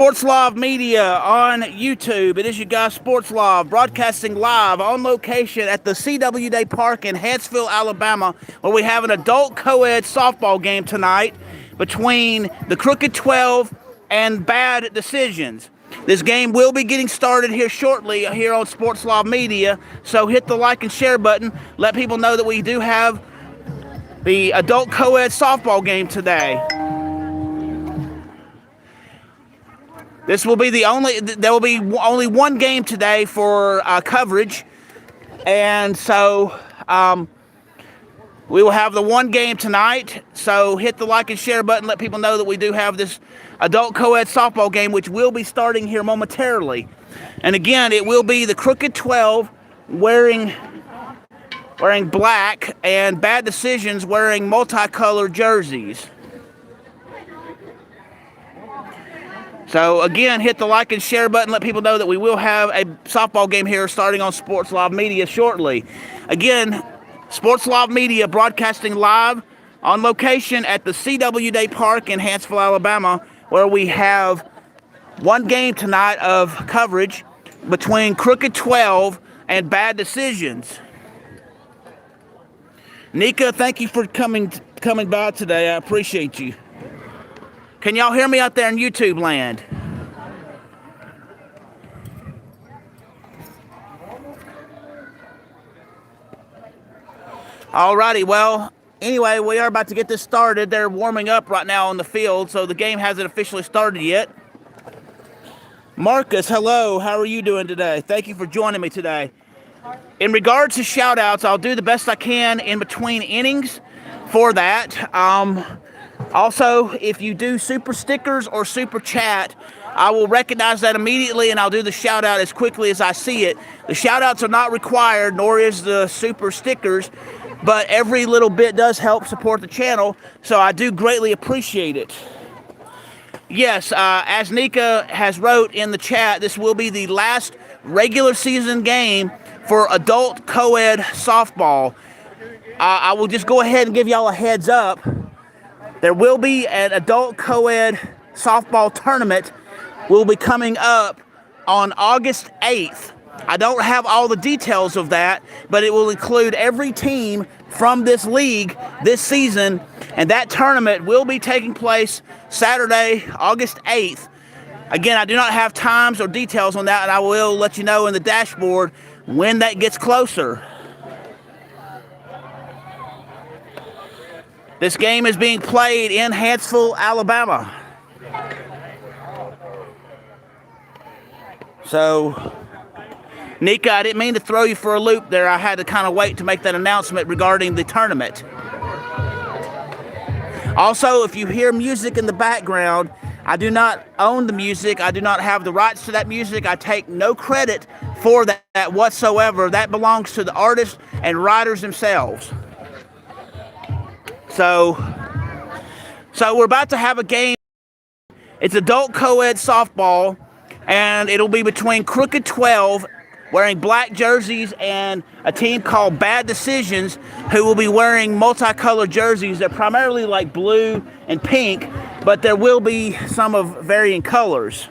Sports Live Media on YouTube. It is your guy, Sports Live, broadcasting live on location at the CW Day Park in Huntsville, Alabama, where we have an adult co-ed softball game tonight between the Crooked 12 and Bad Decisions. This game will be getting started here shortly here on Sports Live Media, so hit the like and share button. Let people know that we do have the adult co-ed softball game today. This will be there will be only one game today for coverage, and so we will have the one game tonight. So hit the like and share button, let people know that we do have this adult co-ed softball game, which will be starting here momentarily. And again, it will be the Crooked 12 wearing black and Bad Decisions wearing multicolored jerseys. So again, hit the like and share button. Let people know that we will have a softball game here starting on Sports Live Media shortly. Again, Sports Live Media broadcasting live on location at the CW Day Park in Huntsville, Alabama, where we have one game tonight of coverage between Crooked 12 and Bad Decisions. Nika, thank you for coming by today. I appreciate you. Can y'all hear me out there in YouTube land? Alrighty, well, anyway, we are about to get this started. They're warming up right now on the field, so the game hasn't officially started yet. Marcus, hello. How are you doing today? Thank you for joining me today. In regards to shout-outs, I'll do the best I can in between innings for that. Also, if you do super stickers or super chat, I will recognize that immediately and I'll do the shout out as quickly as I see it. The shout outs are not required, nor is the super stickers, but every little bit does help support the channel, so I do greatly appreciate it. Yes, as Nika has wrote in the chat, this will be the last regular season game for adult co-ed softball. I will just go ahead and give y'all a heads up. There will be an adult co-ed softball tournament will be coming up on August 8th. I don't have all the details of that, but it will include every team from this league this season, and that tournament will be taking place Saturday, August 8th. Again, I do not have times or details on that, and I will let you know in the dashboard when that gets closer. This game is being played in Huntsville, Alabama. So, Nika, I didn't mean to throw you for a loop there. I had to kind of wait to make that announcement regarding the tournament. Also, if you hear music in the background, I do not own the music. I do not have the rights to that music. I take no credit for that whatsoever. That belongs to the artists and writers themselves. So we're about to have a game. It's adult co-ed softball, and it'll be between Crooked 12 wearing black jerseys and a team called Bad Decisions who will be wearing multicolored jerseys. They're primarily like blue and pink, but there will be some of varying colors.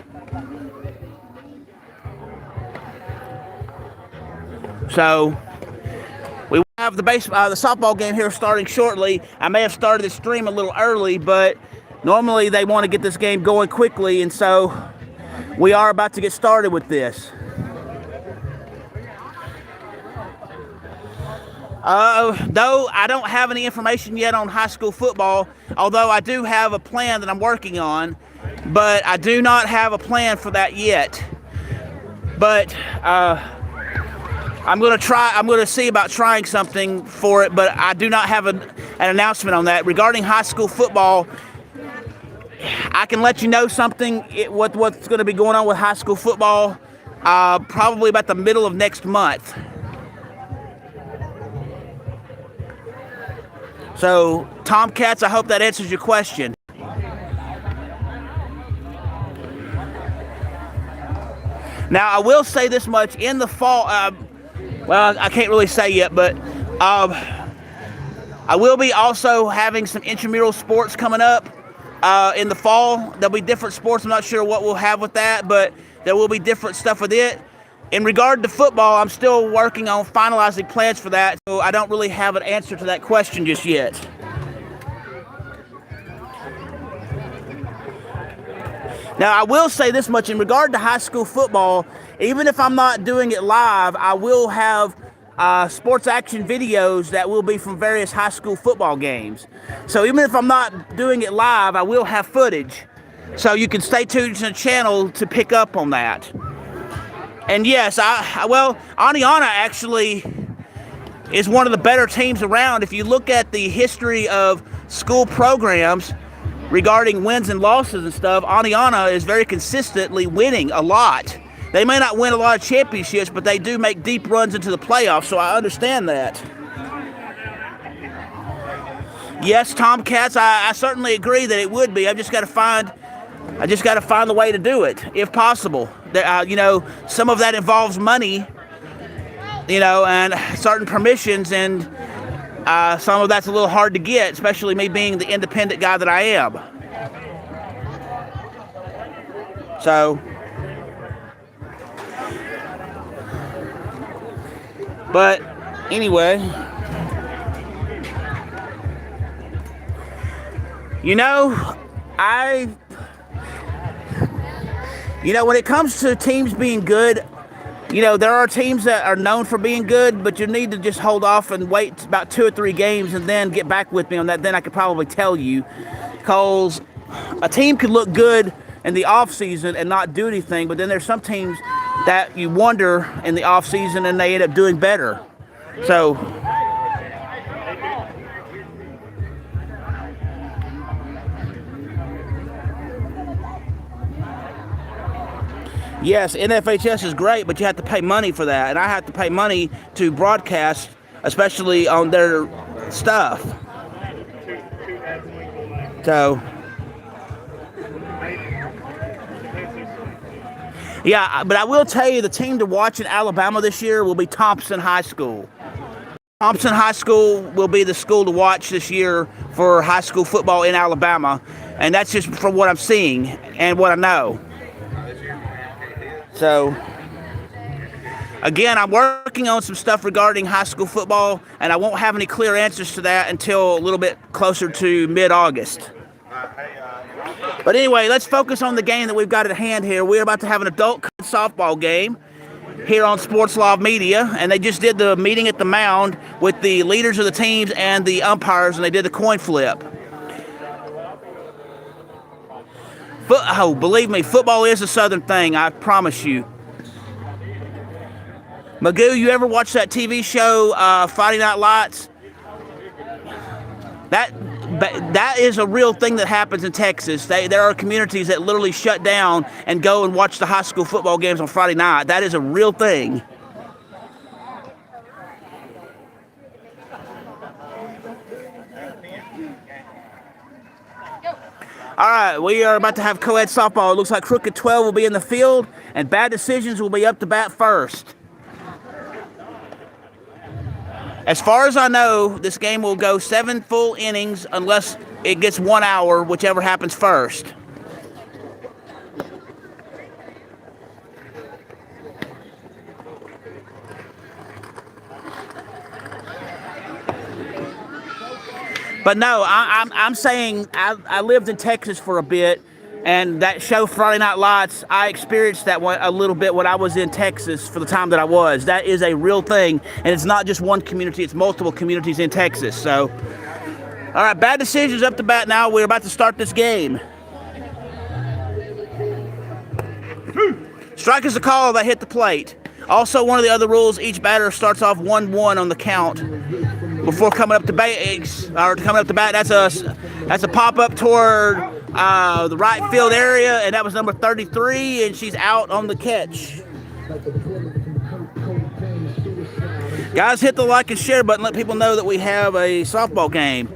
So we have the softball game here starting shortly. I may have started the stream a little early, but normally they want to get this game going quickly, and so we are about to get started with this. Though I don't have any information yet on high school football, although I do have a plan that I'm working on, but I do not have a plan for that yet. But I'm going to see about trying something for it, but I do not have an announcement on that. Regarding high school football, I can let you know something, what's going to be going on with high school football, probably about the middle of next month. So, Tomcats, I hope that answers your question. Now, I will say this much, in the fall, well, I can't really say yet, but I will be also having some intramural sports coming up in the fall. There'll be different sports. I'm not sure what we'll have with that, but there will be different stuff with it. In regard to football, I'm still working on finalizing plans for that, so I don't really have an answer to that question just yet. Now, I will say this much in regard to high school football. Even if I'm not doing it live, I will have sports action videos that will be from various high school football games. So even if I'm not doing it live, I will have footage. So you can stay tuned to the channel to pick up on that. And yes, Aniana actually is one of the better teams around. If you look at the history of school programs regarding wins and losses and stuff, Aniana is very consistently winning a lot. They may not win a lot of championships, but they do make deep runs into the playoffs, so I understand that. Yes, Tomcats, I certainly agree that it would be. I just got to find the way to do it, if possible. Some of that involves money, and certain permissions, and some of that's a little hard to get, especially me being the independent guy that I am. So, but anyway, when it comes to teams being good, there are teams that are known for being good, but you need to just hold off and wait about 2 or 3 games and then get back with me on that. Then I could probably tell you, because a team could look good in the off season and not do anything, but then there's some teams that you wonder in the off season and they end up doing better. So yes, NFHS is great, but you have to pay money for that, and I have to pay money to broadcast, especially on their stuff. So, yeah, but I will tell you, the team to watch in Alabama this year will be Thompson High School. Thompson High School will be the school to watch this year for high school football in Alabama, and that's just from what I'm seeing and what I know. So, again, I'm working on some stuff regarding high school football, and I won't have any clear answers to that until a little bit closer to mid-August. But anyway, let's focus on the game that we've got at hand here. We're about to have an adult softball game here on Sports Live Media, and they just did the meeting at the mound with the leaders of the teams and the umpires, and they did the coin flip. Believe me, football is a Southern thing, I promise you. Magoo, you ever watch that TV show, Friday Night Lights? That is a real thing that happens in Texas. There are communities that literally shut down and go and watch the high school football games on Friday night. That is a real thing. All right, we are about to have co-ed softball. It looks like Crooked 12 will be in the field, and Bad Decisions will be up to bat first. As far as I know, this game will go 7 full innings unless it gets 1 hour, whichever happens first. But no, I'm saying I lived in Texas for a bit, and that show Friday Night Lights, I experienced that one a little bit when I was in Texas for the time that I was. That is a real thing, and it's not just one community, it's multiple communities in Texas. So, all right, Bad Decisions up to bat now. We're about to start this game. Strike is the call that hit the plate. Also, one of the other rules, each batter starts off 1-1 on the count before coming up to bat. That's a pop up toward the right field area, and that was number 33, and she's out on the catch. Guys, hit the like and share button. Let people know that we have a softball game.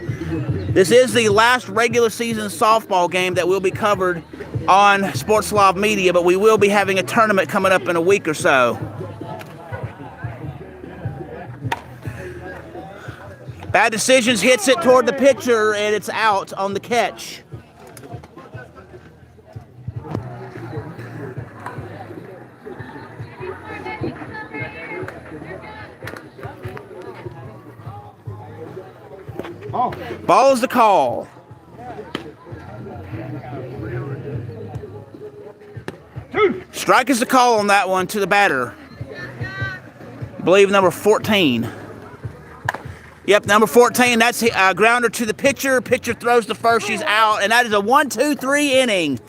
This is the last regular season softball game that will be covered on Sports Live Media, but we will be having a tournament coming up in a week or so. Bad Decisions hits it toward the pitcher, and it's out on the catch. Ball is the call. Strike is the call on that one to the batter. I believe number 14. Yep, number 14. That's a grounder to the pitcher. Pitcher throws to first. She's out, and that is a 1-2-3 inning.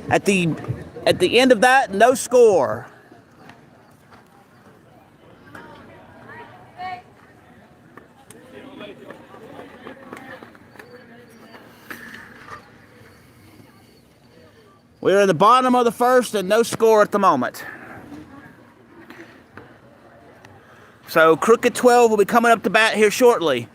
At the end of that, no score. We're in the bottom of the first and no score at the moment. So Crooked 12 will be coming up to bat here shortly.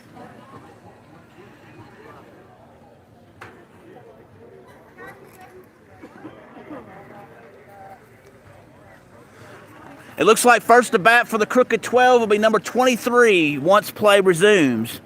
It looks like first to bat for the Crooked 12 will be number 23 once play resumes.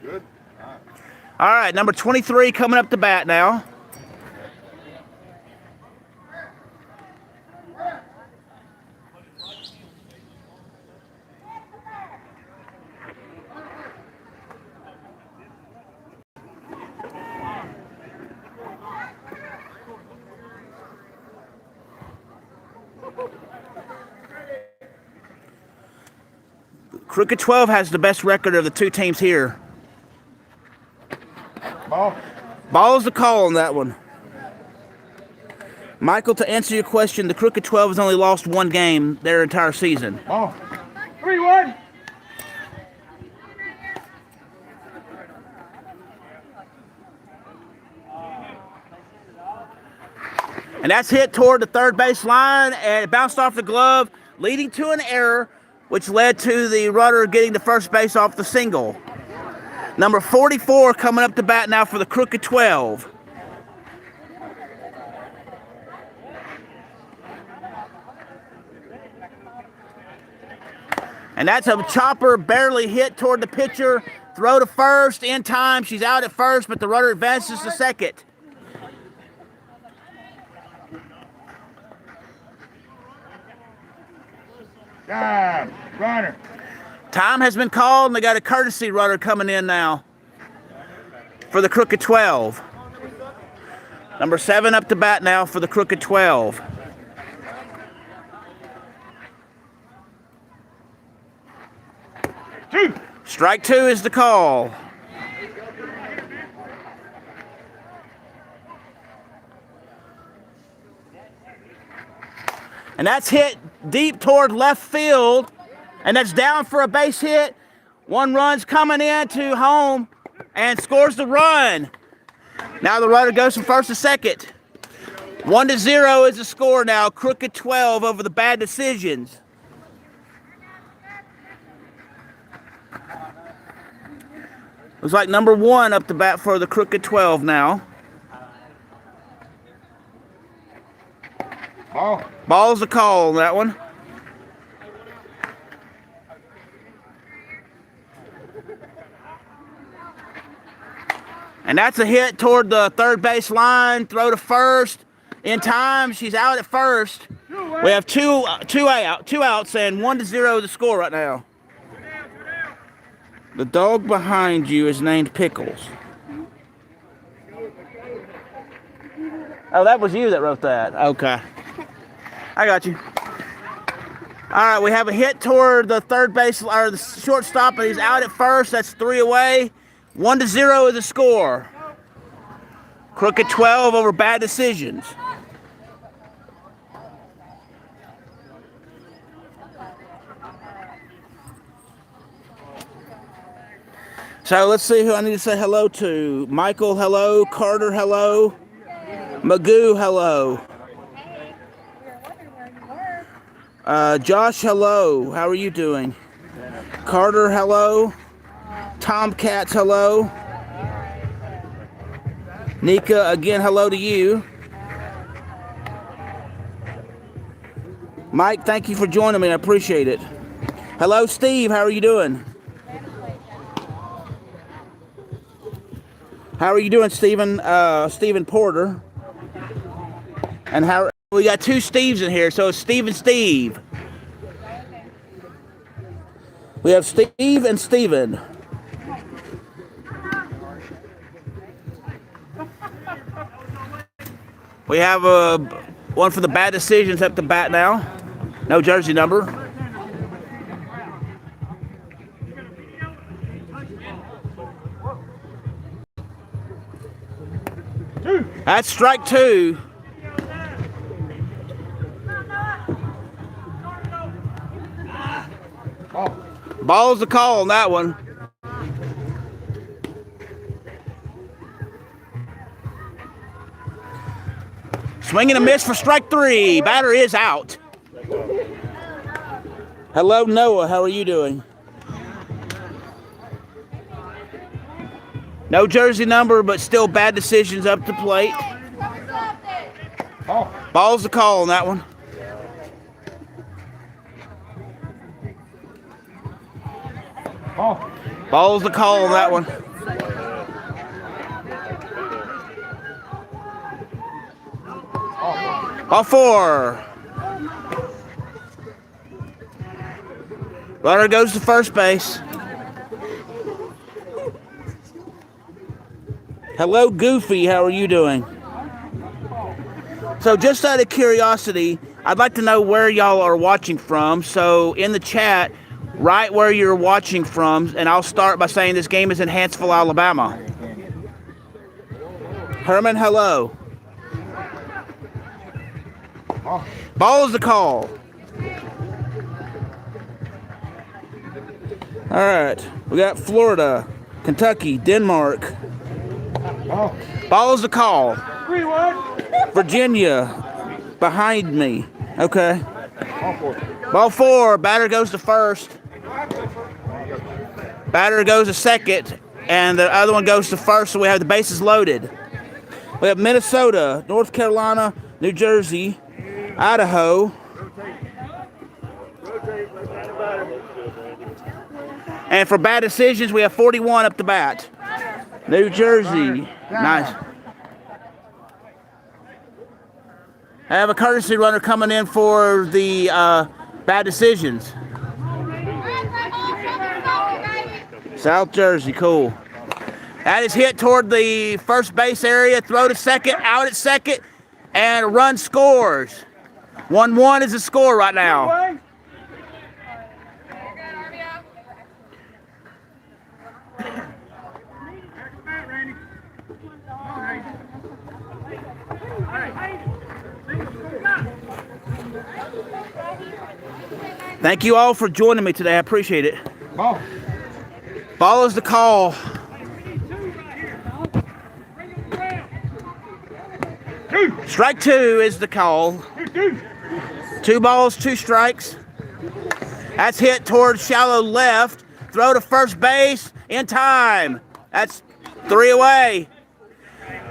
Good. All right, number 23 coming up to bat now. Crooked 12 has the best record of the two teams here. Ball is the call on that one. Michael, to answer your question, the Crooked 12 has only lost one game their entire season. 3-1. And that's hit toward the third base line, and it bounced off the glove, leading to an error, which led to the runner getting to first base off the single. Number 44 coming up to bat now for the Crooked 12. And that's a chopper barely hit toward the pitcher. Throw to first in time. She's out at first, but the runner advances to second. Runner. Time has been called, and they got a courtesy runner coming in now for the Crooked 12. Number 7 up to bat now for the Crooked 12. Strike 2 is the call. And that's hit deep toward left field. And that's down for a base hit. One run's coming in to home and scores the run. Now the runner goes from first to second. 1-0 is the score now. Crooked 12 over the Bad Decisions. Looks like number 1 up to bat for the Crooked 12 now. Ball's the call on that one. And that's a hit toward the third base line. Throw to first in time. She's out at first. We have two outs, and 1-0 the score right now. The dog behind you is named Pickles. Oh, that was you that wrote that. Okay. I got you. All right, we have a hit toward the third base, or the shortstop, and he's out at first. That's 3 away. 1-0 is the score. Crooked 12 over Bad Decisions. So let's see who I need to say hello to. Michael, hello. Carter, hello. Magoo, hello. Josh, hello. How are you doing? Carter, hello. Tomcats, hello. Nika, again, hello to you. Mike, thank you for joining me. I appreciate it. Hello, Steve. How are you doing? How are you doing, Stephen? Stephen Porter. And how we got two Steves in here, so it's Steve and Steve. We have Steve and Steven. We have one for the bad decisions up the bat now. No jersey number. That's strike two. Ball's the call on that one. Swing and a miss for strike three. Batter is out. Hello, Noah. How are you doing? No jersey number, but still bad decisions up the plate. Ball's the call on that one. Ball's the call on that one. Ball four. Runner goes to first base. Hello, Goofy. How are you doing? So just out of curiosity, I'd like to know where y'all are watching from. So in the chat, write where you're watching from, and I'll start by saying this game is in Hanceville, Alabama. Herman, hello. Ball is the call. All right, we got Florida, Kentucky, Denmark. Ball is the call. 3-1. Virginia, behind me. Okay. Ball four. Batter goes to first. Batter goes to second, and the other one goes to first, so we have the bases loaded. We have Minnesota, North Carolina, New Jersey, Idaho. And for bad decisions, we have 41 up the bat. New Jersey. Nice. I have a courtesy runner coming in for the bad decisions. South Jersey, cool. That is hit toward the first base area. Throw to second, out at second, and a run scores. 1-1 is the score right now. Thank you all for joining me today. I appreciate it. Ball is the call. Strike two is the call. 2 balls, 2 strikes. That's hit towards shallow left. Throw to first base in time. That's 3 away.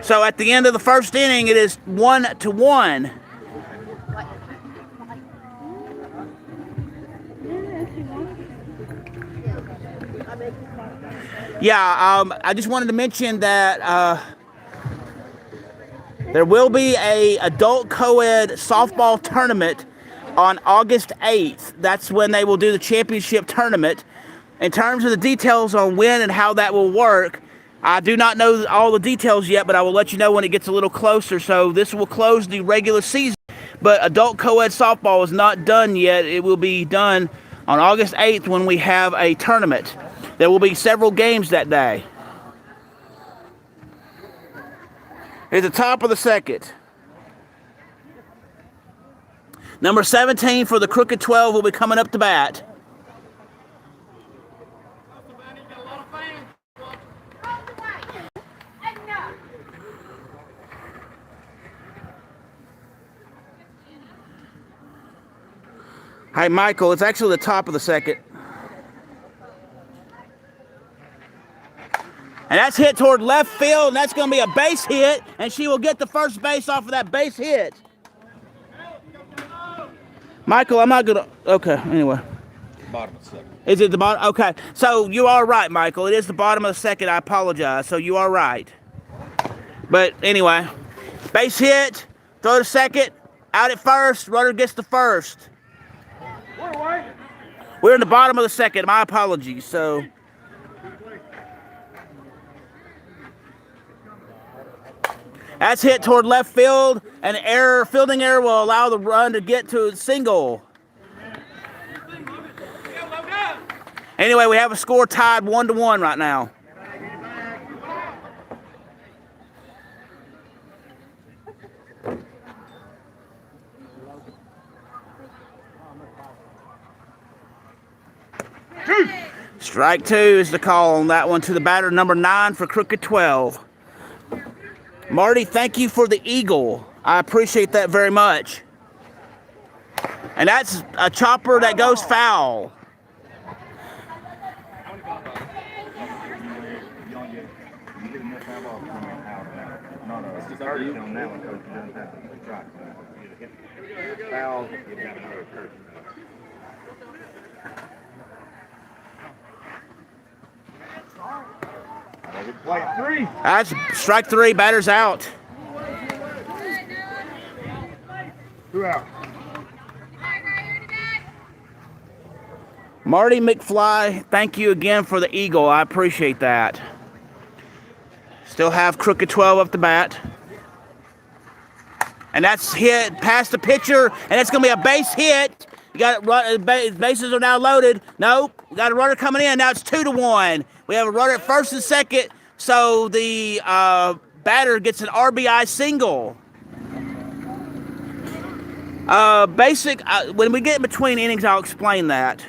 So at the end of the first inning, it is 1-1. Yeah, I just wanted to mention that there will be a adult co-ed softball tournament on August 8th. That's when they will do the championship tournament. In terms of the details on when and how that will work, I do not know all the details yet, but I will let you know when it gets a little closer. So this will close the regular season, but adult co-ed softball is not done yet. It will be done on August 8th when we have a tournament. There will be several games that day. Here's the top of the second. Number 17 for the Crooked 12 will be coming up to bat. Hi, Michael. It's actually the top of the second. And that's hit toward left field, and that's going to be a base hit, and she will get the first base off of that base hit. Michael, I'm not gonna. Okay, anyway. Bottom of the second. Is it the bottom? Okay, so you are right, Michael. It is the bottom of the second. I apologize. So you are right. But anyway, base hit, throw to second, out at first, runner gets the first. We're in the bottom of the second. My apologies. So. That's hit toward left field. An error, fielding error will allow the run to get to a single. Anyway, we have a score tied 1-1 right now. Strike 2 is the call on that one to the batter, number 9 for Crooked 12. Marty, thank you for the eagle. I appreciate that very much. And that's a chopper that goes foul. That's strike 3, batter's out. 2 out. Marty McFly, thank you again for the eagle. I appreciate that. Still have Crooked 12 up the bat. And that's hit past the pitcher, and it's going to be a base hit. You got it, bases are now loaded. Nope, we got a runner coming in. Now it's 2-1. We have a runner at first and second, so the batter gets an RBI single. When we get in between innings, I'll explain that.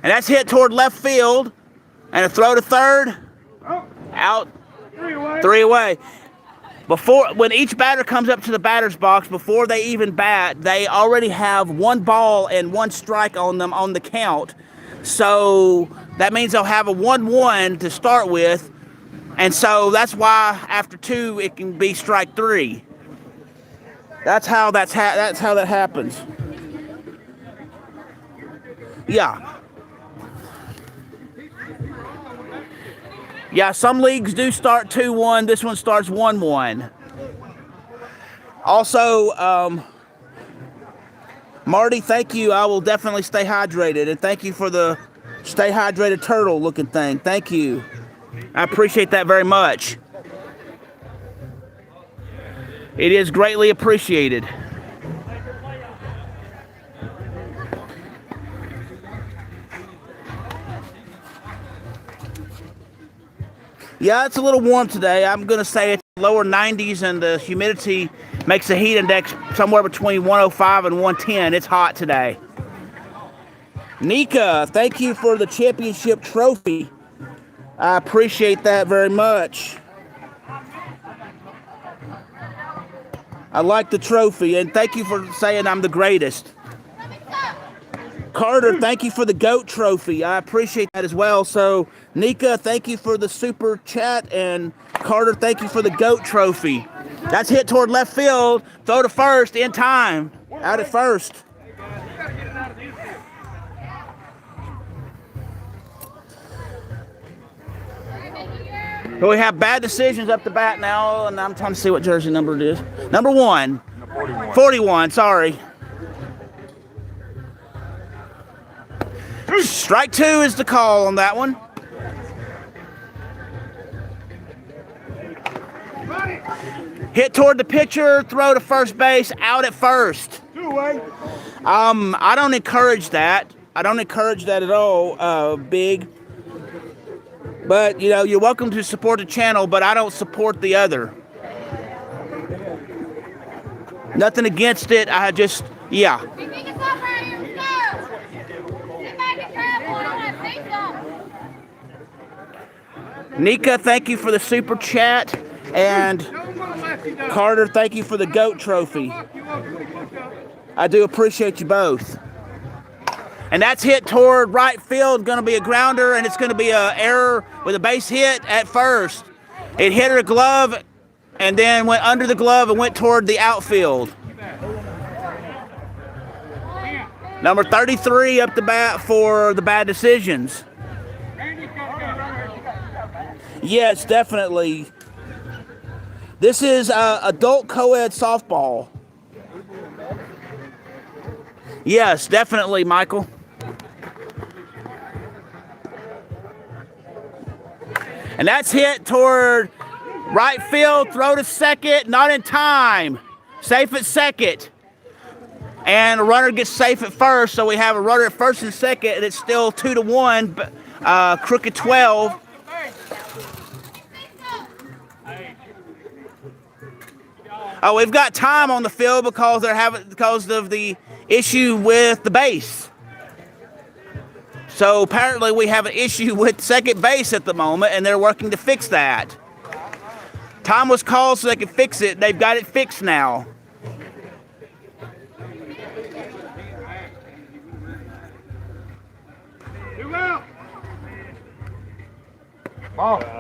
And that's hit toward left field, and a throw to third. Out. 3 away. When each batter comes up to the batter's box, before they even bat, they already have 1 ball and 1 strike on them on the count. So that means they'll have a 1-1 to start with. And so that's why after 2 it can be strike 3. That's how that happens. Yeah. Yeah, some leagues do start 2-1. This one starts 1-1. Also, Marty, thank you. I will definitely stay hydrated. And thank you for the stay hydrated turtle looking thing. Thank you. I appreciate that very much. It is greatly appreciated. Yeah, it's a little warm today. I'm going to say it's lower 90s, and the humidity makes the heat index somewhere between 105 and 110. It's hot today. Nika, thank you for the championship trophy. I appreciate that very much. I like the trophy, and thank you for saying I'm the greatest. Carter, thank you for the GOAT trophy. I appreciate that as well. So, Nika, thank you for the super chat, and Carter, thank you for the GOAT trophy. That's hit toward left field. Throw to first in time. Out at first. So we have bad decisions up the bat now, and I'm trying to see what jersey number it is. Number 1. 41, sorry. Strike 2 is the call on that one. Hit toward the pitcher, throw to first base, out at first. 2 away. I don't encourage that. I don't encourage that at all, Big. But, you know, you're welcome to support the channel, but I don't support the other. Nothing against it. I just, yeah. Nika, thank you for the super chat. And Carter, thank you for the GOAT trophy. I do appreciate you both. And that's hit toward right field, going to be a grounder, and it's going to be an error with a base hit at first. It hit her glove, and then went under the glove and went toward the outfield. Number 33 up the bat for the bad decisions. Yes, definitely. This is adult co-ed softball. Yes, definitely, Michael. And that's hit toward right field, throw to second, not in time. Safe at second. And a runner gets safe at first, so we have a runner at first and second, and it's still 2-1, Crooked 12. Oh, we've got time on the field because of the issue with the base. So apparently we have an issue with second base at the moment, and they're working to fix that. Time was called so they could fix it. They've got it fixed now.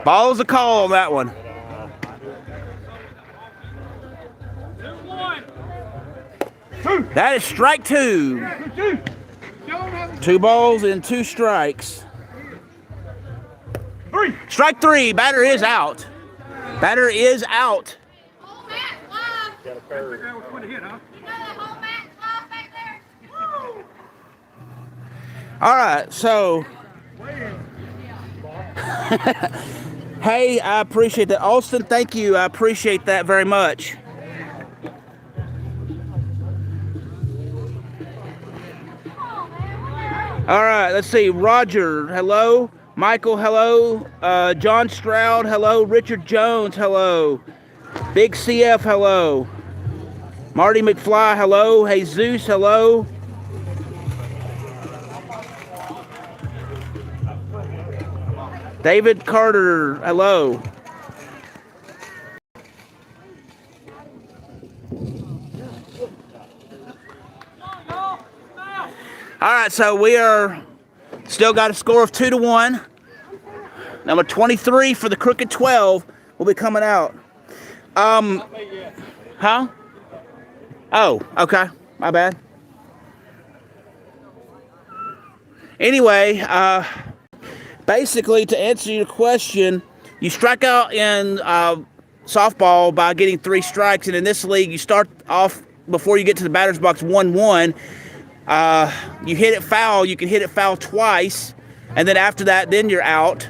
Ball's a call on that one. That is strike 2. 2 balls and 2 strikes. Strike 3. Batter is out. Batter is out. All right, so hey, I appreciate that. Austin, thank you. I appreciate that very much. All right, let's see. Roger, hello. Michael, hello. John Stroud, hello. Richard Jones, hello. Big CF, hello. Marty McFly, hello. Jesus, hello. David Carter, hello. All right, so we are still got a score of 2-1. Number 23 for the Crooked 12 will be coming out. Huh? Oh, okay. My bad. Anyway, basically, to answer your question, you strike out in softball by getting 3 strikes, and in this league, you start off before you get to the batter's box 1-1. You hit it foul. You can hit it foul twice, and then after that, then you're out.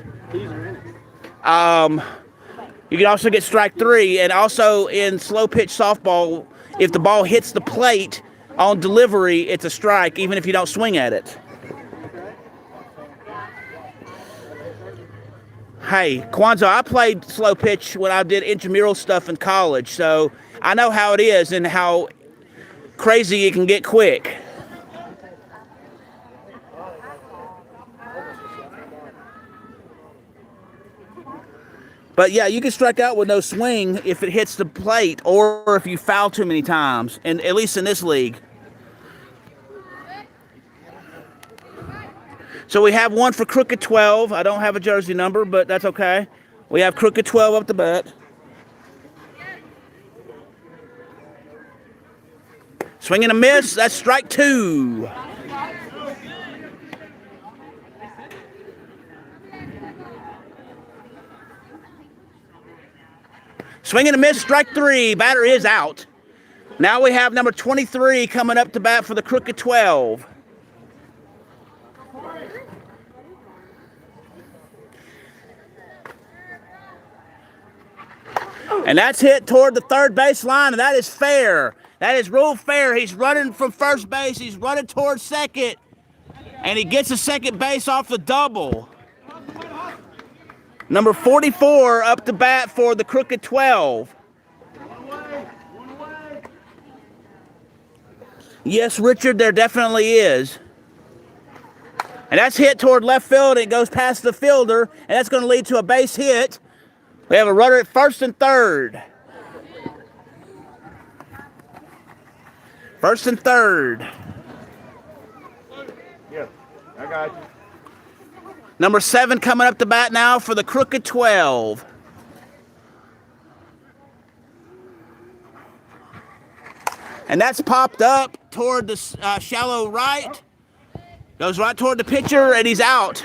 You can also get strike 3, and also in slow pitch softball, if the ball hits the plate on delivery, it's a strike, even if you don't swing at it. Hey, Kwanzaa, I played slow pitch when I did intramural stuff in college, so I know how it is and how crazy it can get quick. But yeah, you can strike out with no swing if it hits the plate or if you foul too many times, and at least in this league. So we have one for Crooked 12. I don't have a jersey number, but that's okay. We have Crooked 12 up the bat. Swing and a miss. That's strike 2. Swing and a miss, strike 3. Batter is out. Now we have number 23 coming up to bat for the Crooked 12. And that's hit toward the third base line, and that is fair. That is rule fair. He's running from first base. He's running towards second, and he gets a second base off the double. Number 44 up to bat for the Crooked 12. Yes, Richard, there definitely is. And that's hit toward left field, and it goes past the fielder, and that's going to lead to a base hit. We have a runner at first and third. First and third. Yeah, I got you. Number 7 coming up to bat now for the Crooked 12. And that's popped up toward the shallow right. Goes right toward the pitcher, and he's out.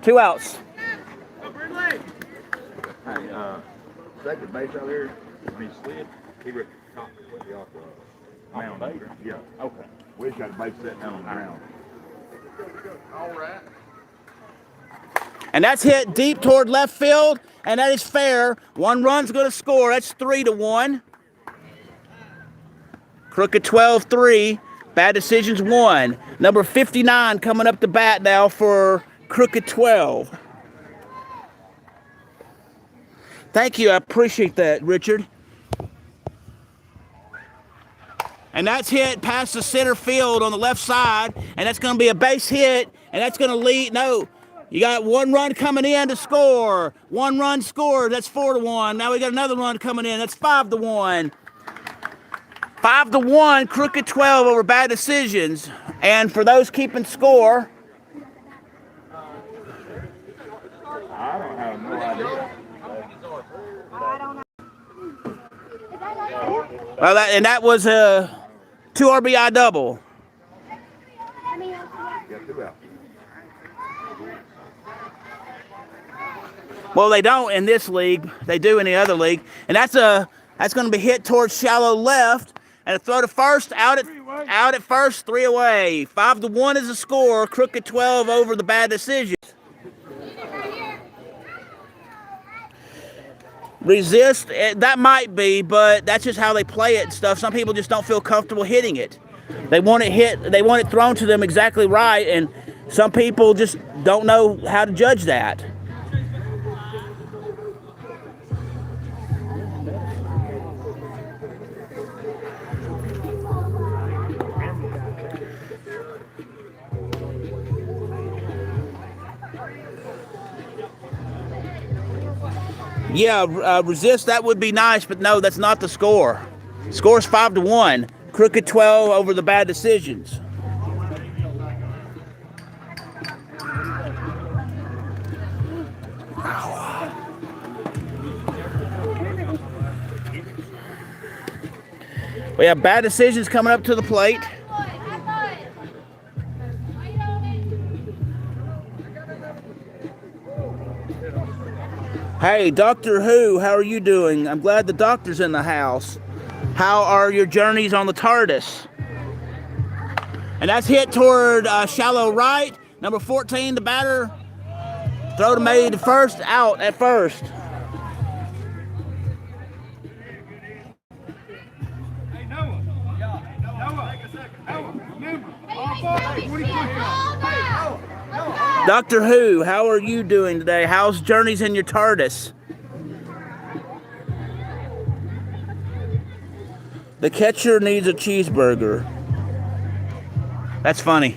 2 outs. Hey, second base out here, when he slid, he ripped the top completely off the mound. Yeah. Okay. We just got a base set down on the ground. All right. And that's hit deep toward left field, and that is fair. 1 run's going to score. That's 3-1. Crooked 12-3. Bad Decisions 1. Number 59 coming up to bat now for Crooked 12. Thank you. I appreciate that, Richard. And that's hit past the center field on the left side, and that's going to be a base hit, and that's going to lead. No, you got 1 run coming in to score. 1 run scored. That's 4-1. Now we got another run coming in. That's 5-1. 5-1. Crooked 12 over Bad Decisions. And for those keeping score, I don't have no idea. well, that was a 2 RBI double. Got 2 out. Well, they don't in this league. They do in the other league. And that's going to be hit towards shallow left. And a throw to first, out at first, 3 away. 5-1 is the score. Crooked 12 over the Bad Decisions. Resist, that might be, but that's just how they play it and stuff. Some people just don't feel comfortable hitting it. They want it thrown to them exactly right, and some people just don't know how to judge that. Yeah, resist, that would be nice, but no, that's not the score. Score's 5-1. Crooked 12 over the Bad Decisions. We have Bad Decisions coming up to the plate. Hey, Doctor Who, how are you doing? I'm glad the doctor's in the house. How are your journeys on the TARDIS? And that's hit toward shallow right. Number 14, the batter. Throw to May to first, out at first. Doctor Who, how are you doing today? How's journeys in your TARDIS? The catcher needs a cheeseburger. That's funny.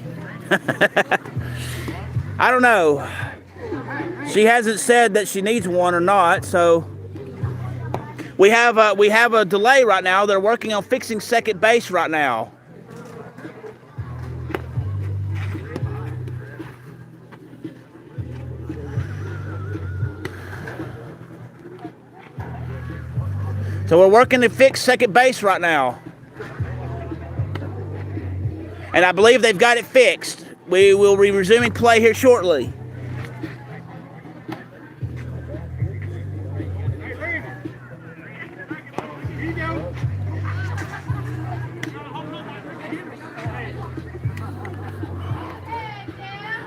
I don't know. She hasn't said that she needs one or not, so we have a delay right now. They're working on fixing second base right now. So we're working to fix second base right now. And I believe they've got it fixed. We will be resuming play here shortly.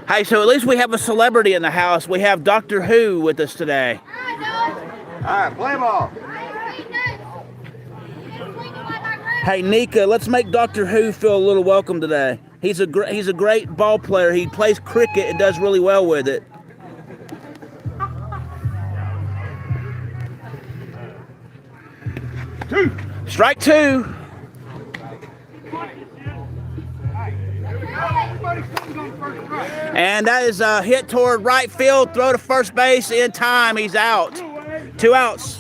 Hey, so at least we have a celebrity in the house. We have Doctor Who with us today. All right, play ball. Hey, Nika, let's make Doctor Who feel a little welcome today. He's a great ball player. He plays cricket and does really well with it. Strike 2. And that is a hit toward right field. Throw to first base in time. He's out. 2 outs.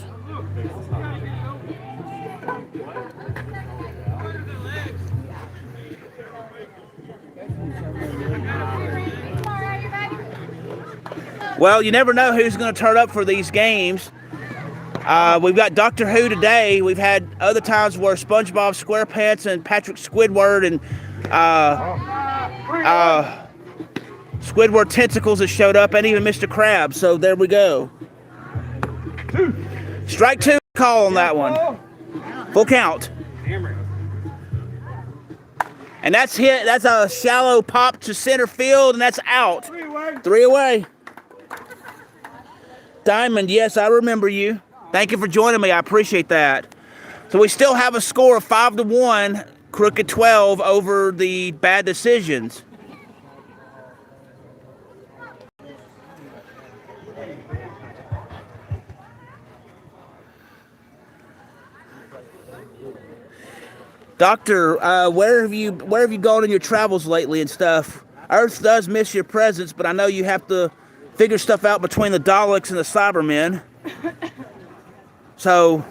Well, you never know who's going to turn up for these games. We've got Doctor Who today. We've had other times where SpongeBob SquarePants and Patrick Squidward and Squidward Tentacles have showed up, and even Mr. Krabs. So there we go. Strike two call on that one. Full count. And that's hit. That's a shallow pop to center field, and that's out. 3 away. Diamond, yes, I remember you. Thank you for joining me. I appreciate that. So we still have a score of 5-1, Crooked 12 over the Bad Decisions. Doctor, where have you gone in your travels lately and stuff? Earth does miss your presence, but I know you have to figure stuff out between the Daleks and the Cybermen. So,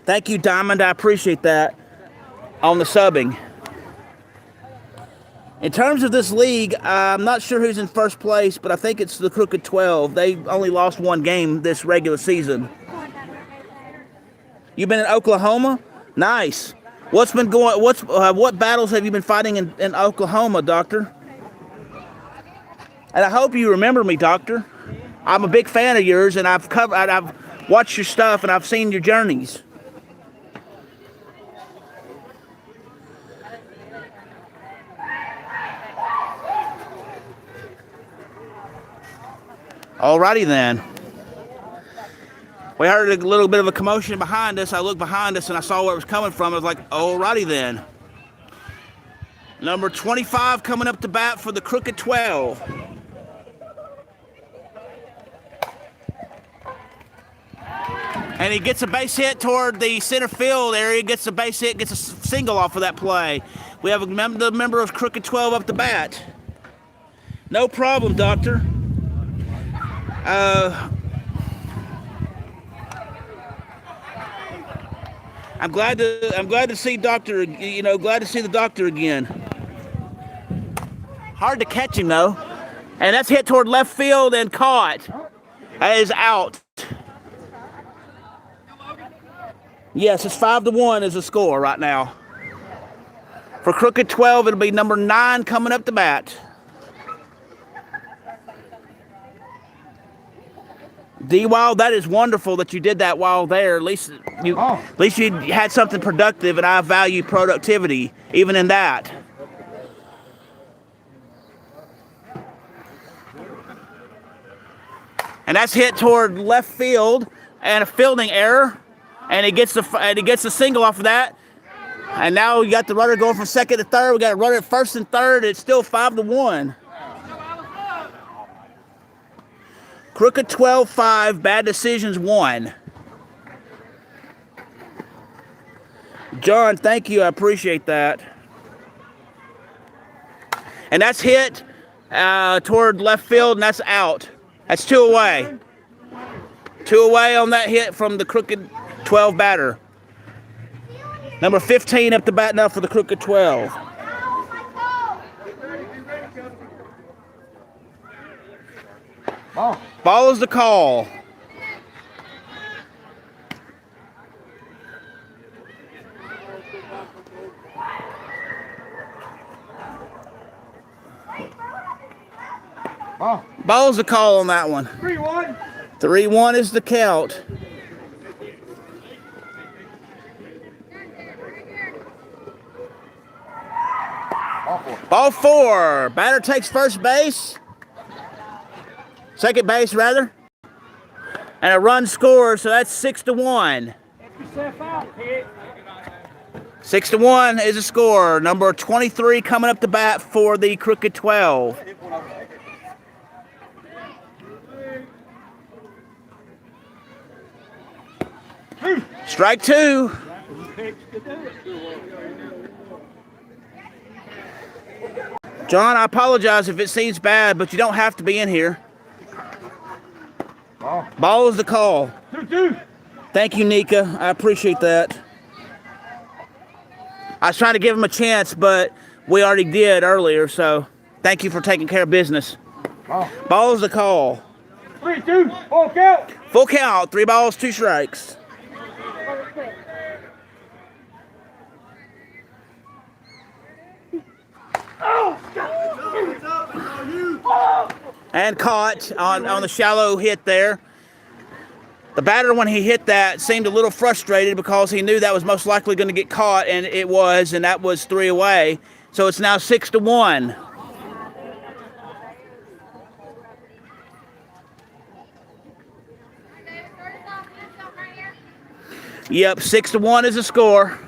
thank you, Diamond. I appreciate that on the subbing. In terms of this league, I'm not sure who's in first place, but I think it's the Crooked 12. They only lost one game this regular season. You've been in Oklahoma? Nice. What battles have you been fighting in Oklahoma, Doctor? And I hope you remember me, Doctor. I'm a big fan of yours, and I've watched your stuff, and I've seen your journeys. Alrighty then. We heard a little bit of a commotion behind us. I looked behind us and I saw where it was coming from. I was like, alrighty then. Number 25 coming up to bat for the Crooked 12. And he gets a base hit toward the center field area, gets a base hit, gets a single off of that play. We have the member of Crooked 12 up to bat. No problem, Doctor. I'm glad to see Doctor. Glad to see the Doctor again. Hard to catch him though, and that's hit toward left field and caught. That is out. Yes, it's 5-1 is the score right now. For Crooked 12, it'll be number 9 coming up to bat. D-Wild, that is wonderful that you did that while there. At least you had something productive, and I value productivity even in that. And that's hit toward left field and a fielding error, and he gets the single off of that. And now we got the runner going from second to third. We got a runner at first and third. It's still 5-1. Crooked 12-5, Bad Decisions 1. John, thank you. I appreciate that. And that's hit toward left field, and that's out. That's 2 away. 2 away on that hit from the Crooked 12 batter. Number 15 up to bat now for the Crooked 12. Ball is the call. Ball's the call on that one. 3-1. 3-1 is the count. Ball 4. Batter takes first base. Second base, rather. And a run scores, so that's 6-1. 6-1 is the score. Number 23 coming up to bat for the Crooked 12. Strike 2. John, I apologize if it seems bad, but you don't have to be in here. Ball is the call. 2-2. Thank you, Nika. I appreciate that. I was trying to give him a chance, but we already did earlier, so thank you for taking care of business. Ball is the call. 3-2, full count. Full count, 3 balls, 2 strikes. And caught on the shallow hit there. The batter, when he hit that, seemed a little frustrated because he knew that was most likely going to get caught, and it was, and that was 3 away. So it's now 6-1. Yep, 6-1 is the score.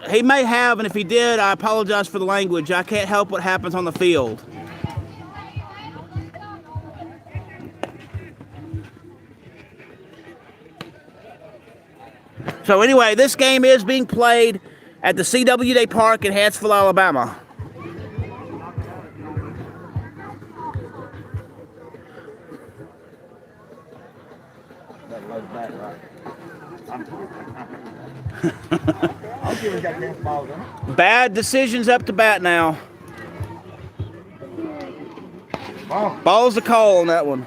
He may have, and if he did, I apologize for the language. I can't help what happens on the field. So anyway, this game is being played at the CW Day Park in Hansville, Alabama. Bad Decisions up to bat now. Ball's the call on that one.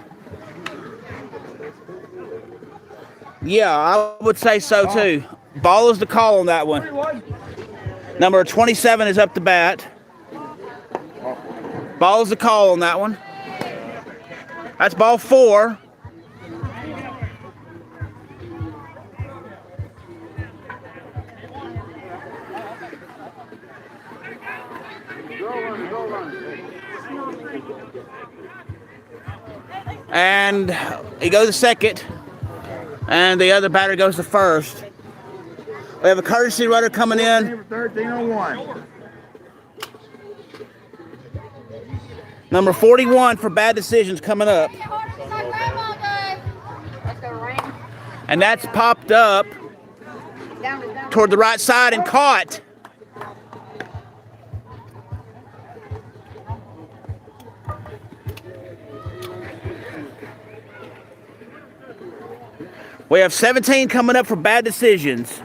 Yeah, I would say so too. Ball is the call on that one. Number 27 is up to bat. Ball is the call on that one. That's ball 4. And he goes to second, and the other batter goes to first. We have a courtesy runner coming in. 1301. Number 41 for Bad Decisions coming up. And that's popped up toward the right side and caught. We have 17 coming up for Bad Decisions.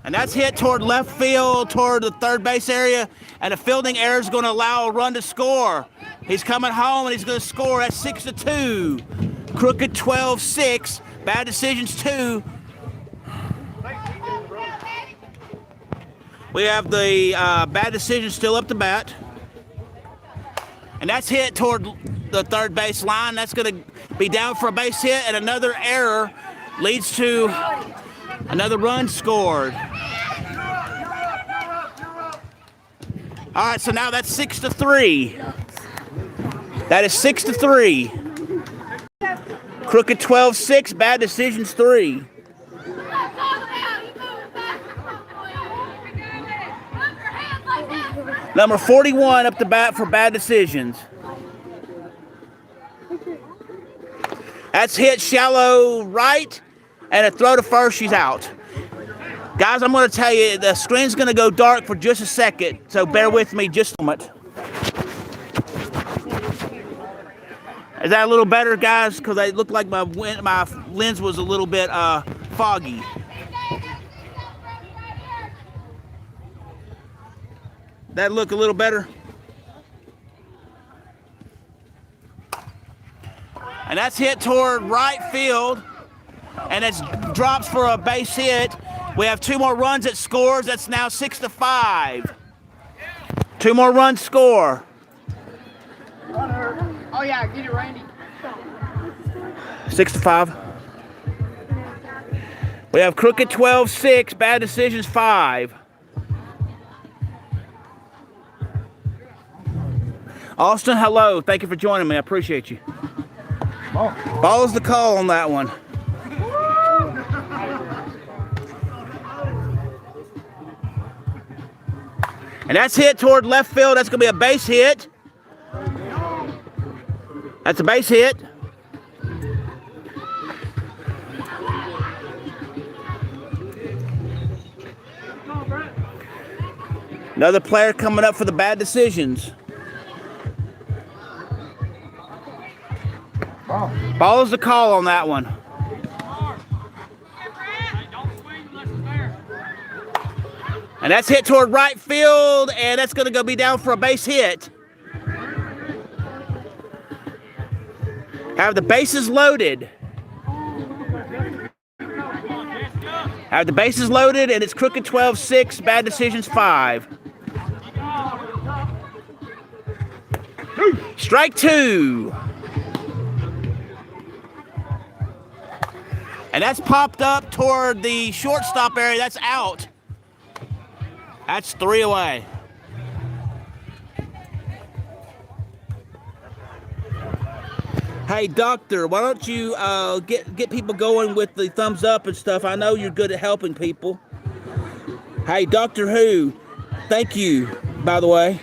And that's hit toward left field, toward the third base area, and a fielding error is going to allow a run to score. He's coming home, and he's going to score at 6-2. Crooked 12-6. Bad Decisions 2. We have the Bad Decisions still up to bat. And that's hit toward the third base line. That's going to be down for a base hit, and another error leads to another run scored. All right, so now that's 6-3. That is 6-3. Crooked 12-6, Bad Decisions 3. Number 41 up to bat for Bad Decisions. That's hit shallow right, and a throw to first, she's out. Guys, I'm going to tell you, the screen's going to go dark for just a second, so bear with me just a moment. Is that a little better, guys? Because it looked like my lens was a little bit foggy. That look a little better? And that's hit toward right field, and it drops for a base hit. We have 2 more runs that scores. That's now 6-5. 2 more runs score. Oh yeah, get it, Randy. 6-5. We have Crooked 12-6, Bad Decisions 5. Austin, hello. Thank you for joining me. I appreciate you. Ball's the call on that one. And that's hit toward left field. That's going to be a base hit. That's a base hit. Another player coming up for the Bad Decisions. Ball is the call on that one. And that's hit toward right field, and that's going to be down for a base hit. Have the bases loaded. Have the bases loaded, and it's crooked 12-6, bad decisions 5. Strike 2. And that's popped up toward the shortstop area. That's out. That's 3 away. Hey, Doctor, why don't you get people going with the thumbs up and stuff? I know you're good at helping people. Hey, Doctor Who, thank you, by the way.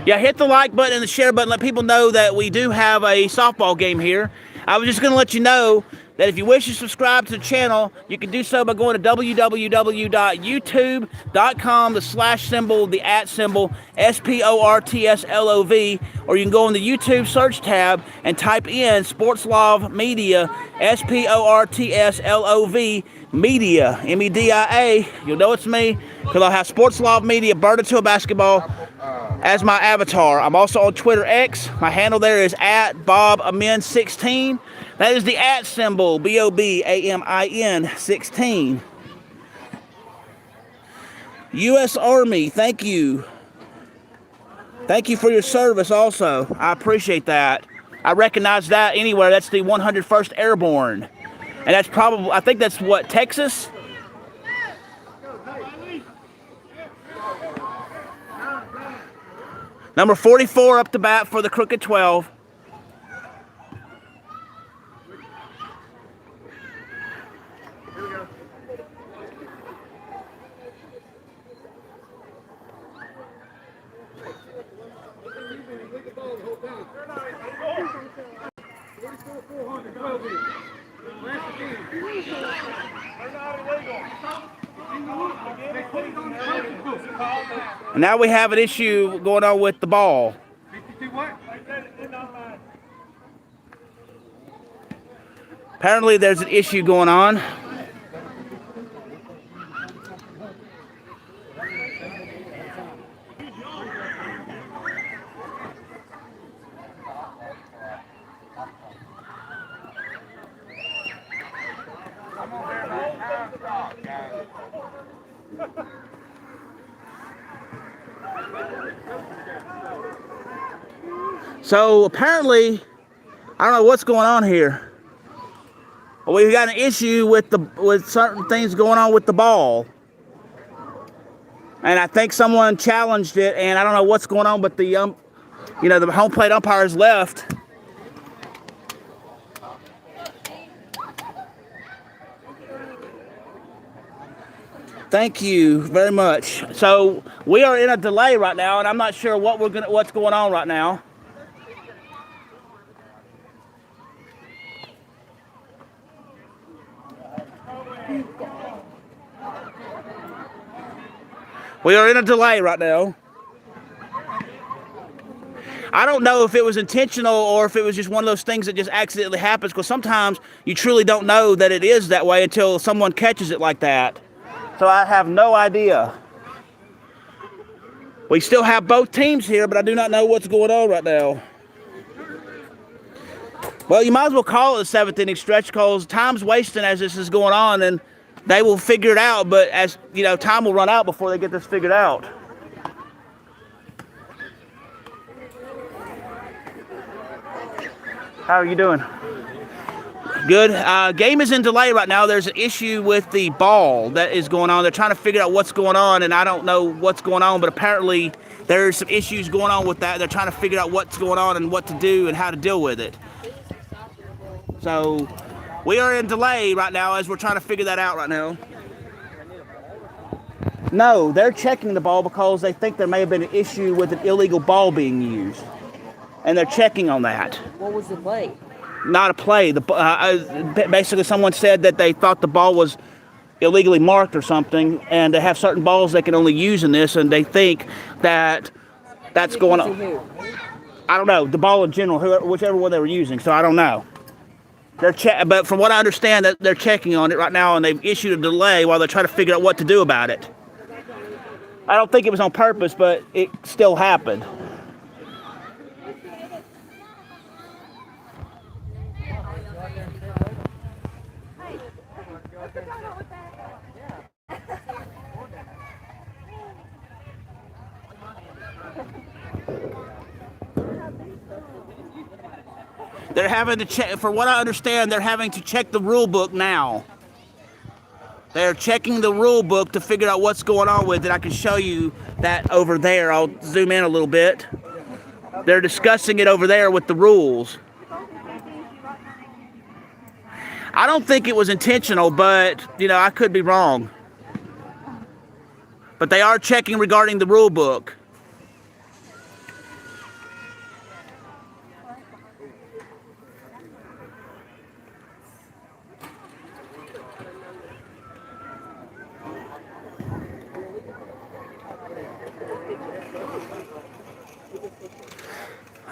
Yeah, hit the like button and the share button. Let people know that we do have a softball game here. I was just going to let you know that if you wish to subscribe to the channel, you can do so by going to www.youtube.com/symbol, the @ symbol, SPORTSLOV, or you can go in the YouTube search tab and type in Sportslov Media, SPORTSLOV Media, MEDIA. You'll know it's me because I'll have Sportslov Media, Bird to a Basketball, as my avatar. I'm also on Twitter X. My handle there is @BobAmin16. That is the @ symbol, BOBAMIN 16. U.S. Army, thank you. Thank you for your service also. I appreciate that. I recognize that anywhere. That's the 101st Airborne. And that's probably, I think that's what, Texas? Number 44 up to bat for the crooked 12. And now we have an issue going on with the ball. Apparently there's an issue going on. So apparently, I don't know what's going on here. We've got an issue with certain things going on with the ball, and I think someone challenged it, and I don't know what's going on. But the the home plate umpire has left. Thank you very much. So we are in a delay right now, and I'm not sure what's going on right now. We are in a delay right now. I don't know if it was intentional or if it was just one of those things that just accidentally happens, because sometimes you truly don't know that it is that way until someone catches it like that. So I have no idea. We still have both teams here, but I do not know what's going on right now. Well, you might as well call it a 7th inning stretch, because time's wasting as this is going on, and they will figure it out, but as you know, time will run out before they get this figured out. How are you doing? Good. Game is in delay right now. There's an issue with the ball that is going on. They're trying to figure out what's going on, and I don't know what's going on, but apparently there's some issues going on with that. They're trying to figure out what's going on and what to do and how to deal with it. So we are in delay right now as we're trying to figure that out right now. No, they're checking the ball because they think there may have been an issue with an illegal ball being used. And they're checking on that. What was the play? Not a play. Basically, someone said that they thought the ball was illegally marked or something, and they have certain balls they can only use in this, and they think that that's going on. I don't know, the ball in general, whichever one they were using. So I don't know. But from what I understand, that they're checking on it right now, and they've issued a delay while they're trying to figure out what to do about it. I don't think it was on purpose, but it still happened. They're having to check, for what I understand, they're having to check the rule book now. They're checking the rule book to figure out what's going on with it. I can show you that over there. I'll zoom in a little bit. They're discussing it over there with the rules. I don't think it was intentional, but, I could be wrong. But they are checking regarding the rule book.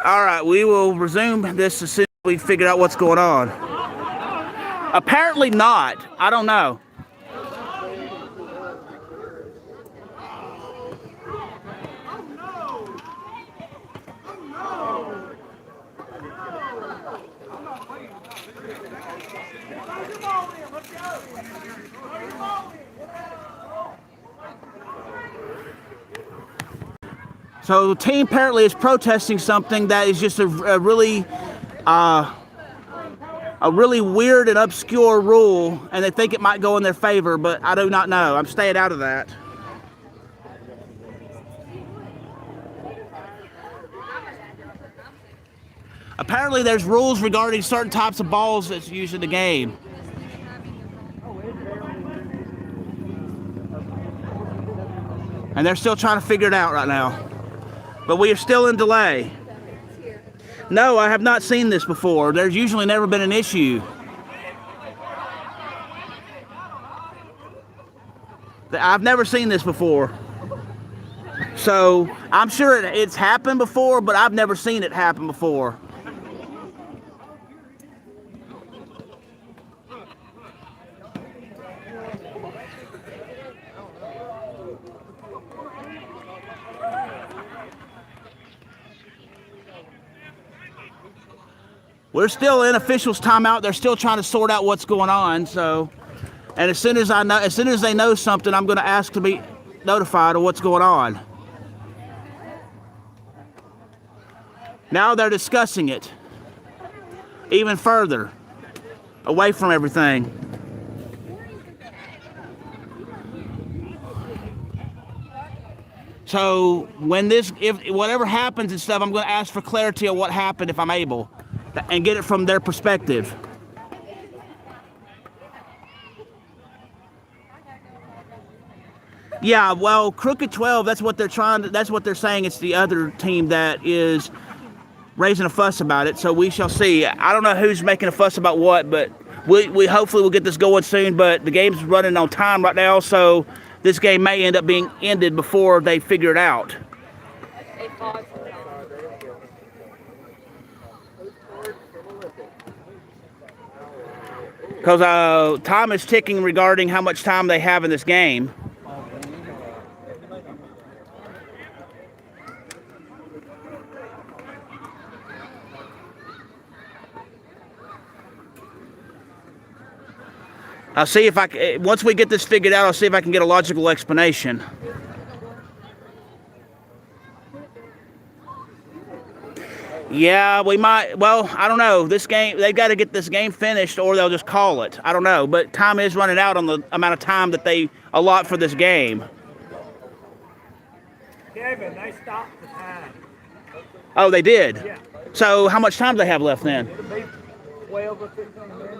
All right, we will resume this as soon as we figure out what's going on. Apparently not. I don't know. So the team apparently is protesting something that is just a really weird and obscure rule, and they think it might go in their favor, but I do not know. I'm staying out of that. Apparently there's rules regarding certain types of balls that's used in the game. And they're still trying to figure it out right now. But we are still in delay. No, I have not seen this before. There's usually never been an issue. I've never seen this before. So I'm sure it's happened before, but I've never seen it happen before. We're still in officials' timeout. They're still trying to sort out what's going on. So, and as soon as they know something, I'm going to ask to be notified of what's going on. Now they're discussing it even further, away from everything. So if whatever happens and stuff, I'm going to ask for clarity on what happened if I'm able, and get it from their perspective. Yeah, well, Crooked 12, that's what they're saying. It's the other team that is raising a fuss about it, so we shall see. I don't know who's making a fuss about what, but we hopefully will get this going soon, but the game's running on time right now, so this game may end up being ended before they figure it out. Because time is ticking regarding how much time they have in this game. I'll see if once we get this figured out, I'll see if I can get a logical explanation. Yeah, we might. Well, I don't know. This game, they've got to get this game finished or they'll just call it. I don't know. But time is running out on the amount of time that they allot for this game. Kevin, they stopped the time. Oh, they did? Yeah. So how much time do they have left then? It'll be 12 or 15 minutes.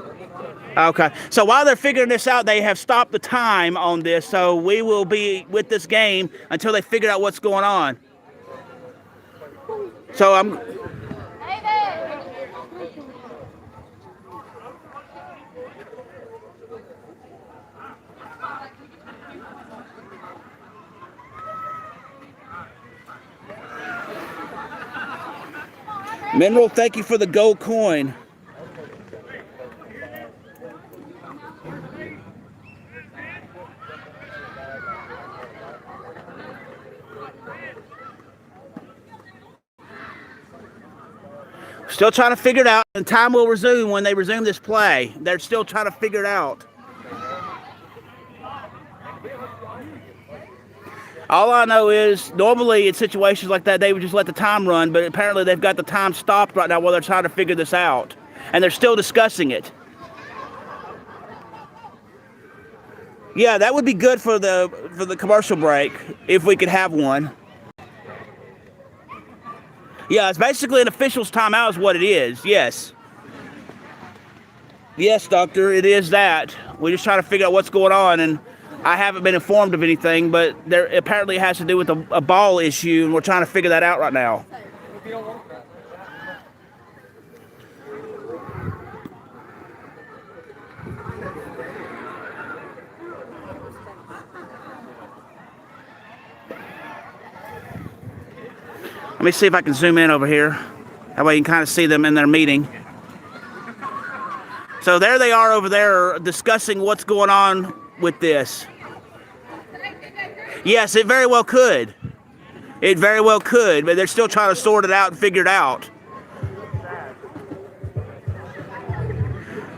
Okay. So while they're figuring this out, they have stopped the time on this. So we will be with this game until they figure out what's going on. So I'm... Mineral, thank you for the gold coin. Still trying to figure it out, and time will resume when they resume this play. They're still trying to figure it out. All I know is, normally in situations like that, they would just let the time run, but apparently they've got the time stopped right now while they're trying to figure this out. And they're still discussing it. Yeah, that would be good for the commercial break, if we could have one. Yeah, it's basically an official's timeout is what it is, yes. Yes, doctor, it is that. We're just trying to figure out what's going on, and I haven't been informed of anything, but there apparently has to do with a ball issue, and we're trying to figure that out right now. Let me see if I can zoom in over here. That way you can kind of see them in their meeting. So there they are over there discussing what's going on with this. Yes, it very well could. It very well could, but they're still trying to sort it out and figure it out.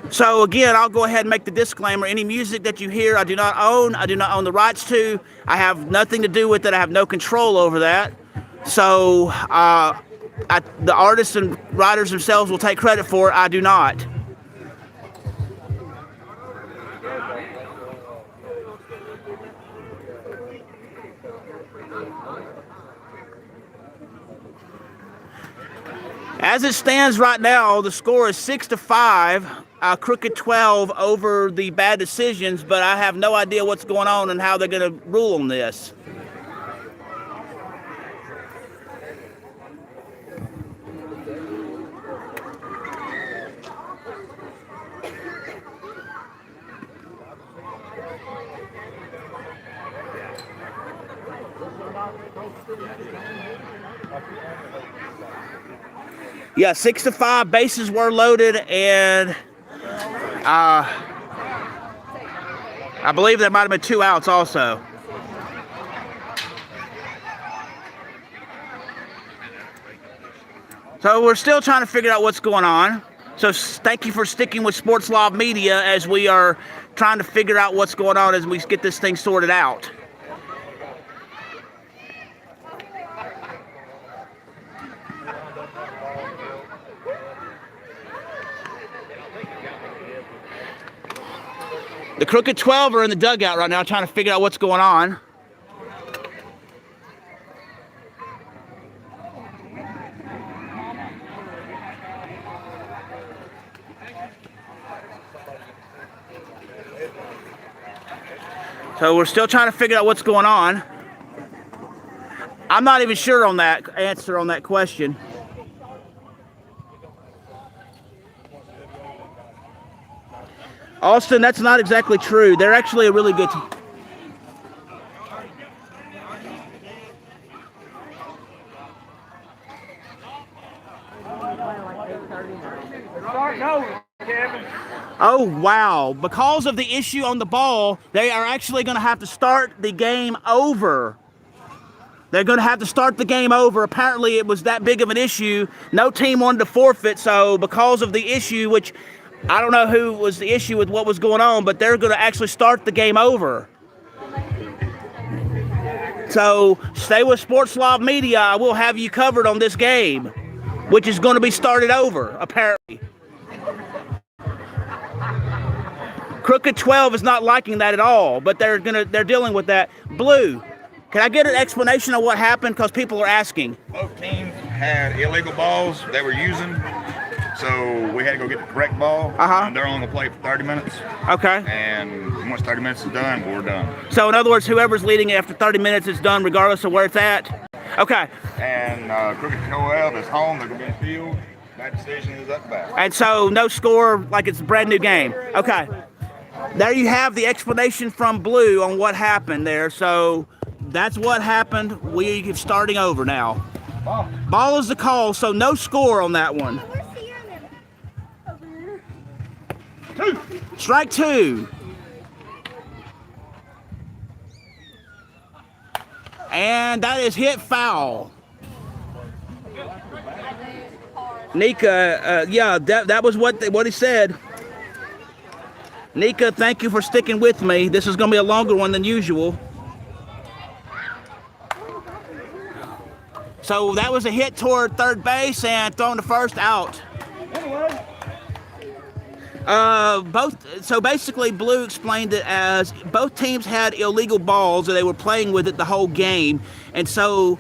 So again, I'll go ahead and make the disclaimer. Any music that you hear, I do not own. I do not own the rights to. I have nothing to do with it. I have no control over that. So the artists and writers themselves will take credit for it. I do not. As it stands right now, the score is 6-5, Crooked 12 over the Bad Decisions, but I have no idea what's going on and how they're going to rule on this. Yeah, 6-5, bases were loaded, and I believe there might have been 2 outs also. So we're still trying to figure out what's going on. So thank you for sticking with Sports Live Media as we are trying to figure out what's going on as we get this thing sorted out. The Crooked 12 are in the dugout right now trying to figure out what's going on. So we're still trying to figure out what's going on. I'm not even sure on that answer on that question. Austin, that's not exactly true. They're actually a really good team. Oh, wow. Because of the issue on the ball, they are actually going to have to start the game over. They're going to have to start the game over. Apparently, it was that big of an issue. No team wanted to forfeit, so because of the issue, which I don't know who was the issue with what was going on, but they're going to actually start the game over. So stay with Sports Live Media. I will have you covered on this game, which is going to be started over, apparently. Crooked 12 is not liking that at all, but they're dealing with that. Blue, can I get an explanation of what happened? Because people are asking. Both teams had illegal balls they were using. So we had to go get the correct ball. And they're on the plate for 30 minutes. Okay. And once 30 minutes is done, we're done. So in other words, whoever's leading after 30 minutes is done regardless of where it's at? Okay. And Crooked 12 is home. They're going to be in the field. That decision is up back. And so no score, like it's a brand new game. Okay. There you have the explanation from Blue on what happened there. So that's what happened. We're starting over now. Ball is the call, so no score on that one. Strike two. And that is hit foul. Nika, yeah, that was what he said. Nika, thank you for sticking with me. This is going to be a longer one than usual. So that was a hit toward third base and thrown to first, out. So basically Blue explained it as both teams had illegal balls and they were playing with it the whole game. And so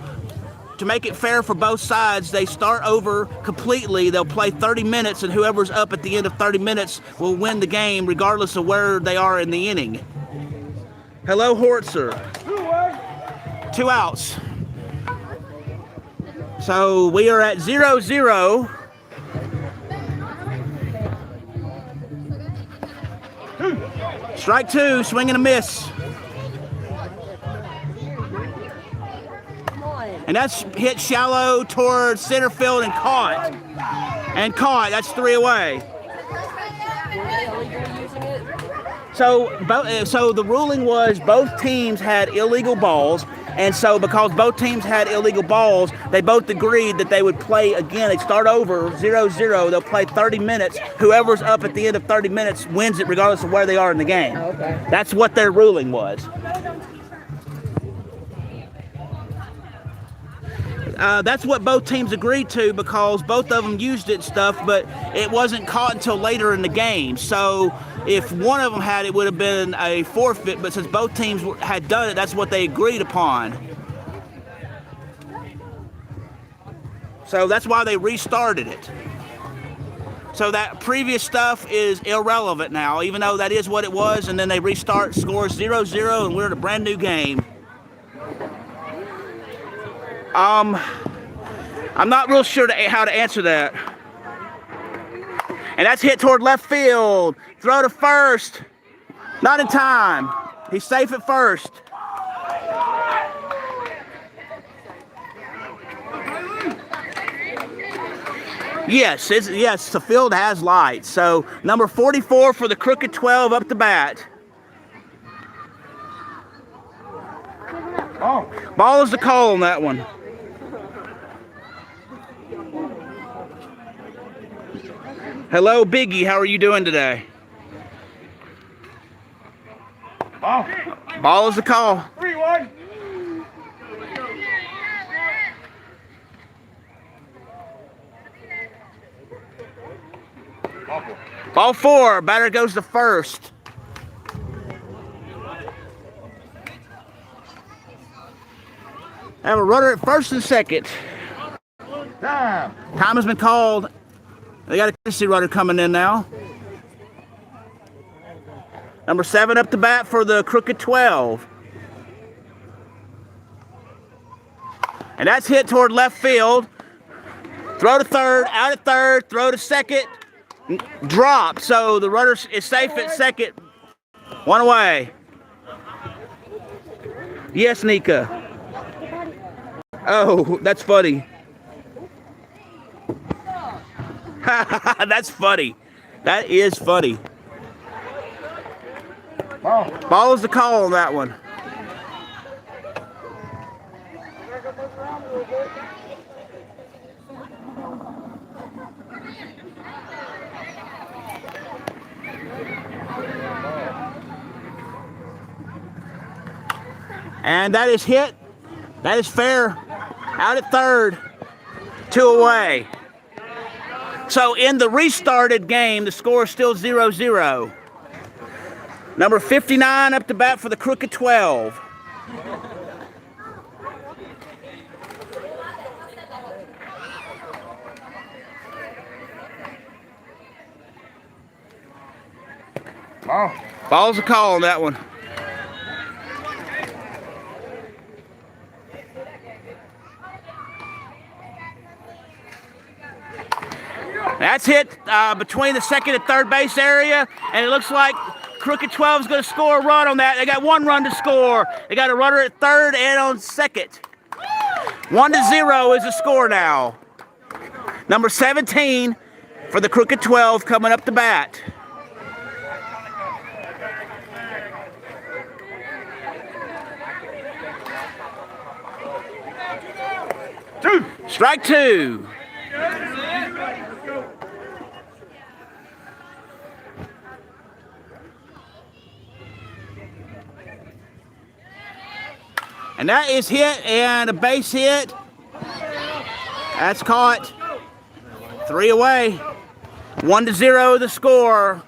to make it fair for both sides, they start over completely. They'll play 30 minutes and whoever's up at the end of 30 minutes will win the game regardless of where they are in the inning. Hello, Hortzer. 2 outs. So we are at 0-0. Strike two, swing and a miss. And that's hit shallow towards center field and caught. And caught, that's 3 away. So the ruling was both teams had illegal balls, and so because both teams had illegal balls, they both agreed that they would play again. They'd start over 0-0. They'll play 30 minutes. Whoever's up at the end of 30 minutes wins it regardless of where they are in the game. Okay. That's what their ruling was. That's what both teams agreed to because both of them used it and stuff, but it wasn't caught until later in the game. So if one of them had it, would have been a forfeit, but since both teams had done it, that's what they agreed upon. So that's why they restarted it. So that previous stuff is irrelevant now, even though that is what it was, and then they restart, scores 0-0, and we're in a brand new game. I'm not real sure how to answer that. And that's hit toward left field. Throw to first. Not in time. He's safe at first. Yes, the field has lights. So number 44 for the Crooked 12 up to bat. Ball is the call on that one. Hello, Biggie. How are you doing today? Ball is the call. 3-1. Ball four. Batter goes to first. I have a runner at first and second. Time Time has been called. They got a courtesy runner coming in now. Number 7 up to bat for the Crooked 12. And that's hit toward left field. Throw to third, out at third, throw to second, drop. So the runner is safe at second. 1 away. Yes, Nika. Oh, that's funny. That's funny. That is funny. Ball is the call on that one. And that is hit. That is fair. Out at third. 2 away. So in the restarted game, the score is still 0-0. Number 59 up to bat for the Crooked 12. Ball's a call on that one. That's hit between the second and third base area, and it looks like Crooked 12 is going to score a run on that. They got 1 run to score. They got a runner at third and on second. 1-0 is the score now. Number 17 for the Crooked 12 coming up to bat. Strike two. And that is hit and a base hit. That's caught. 3 away. 1-0 the score.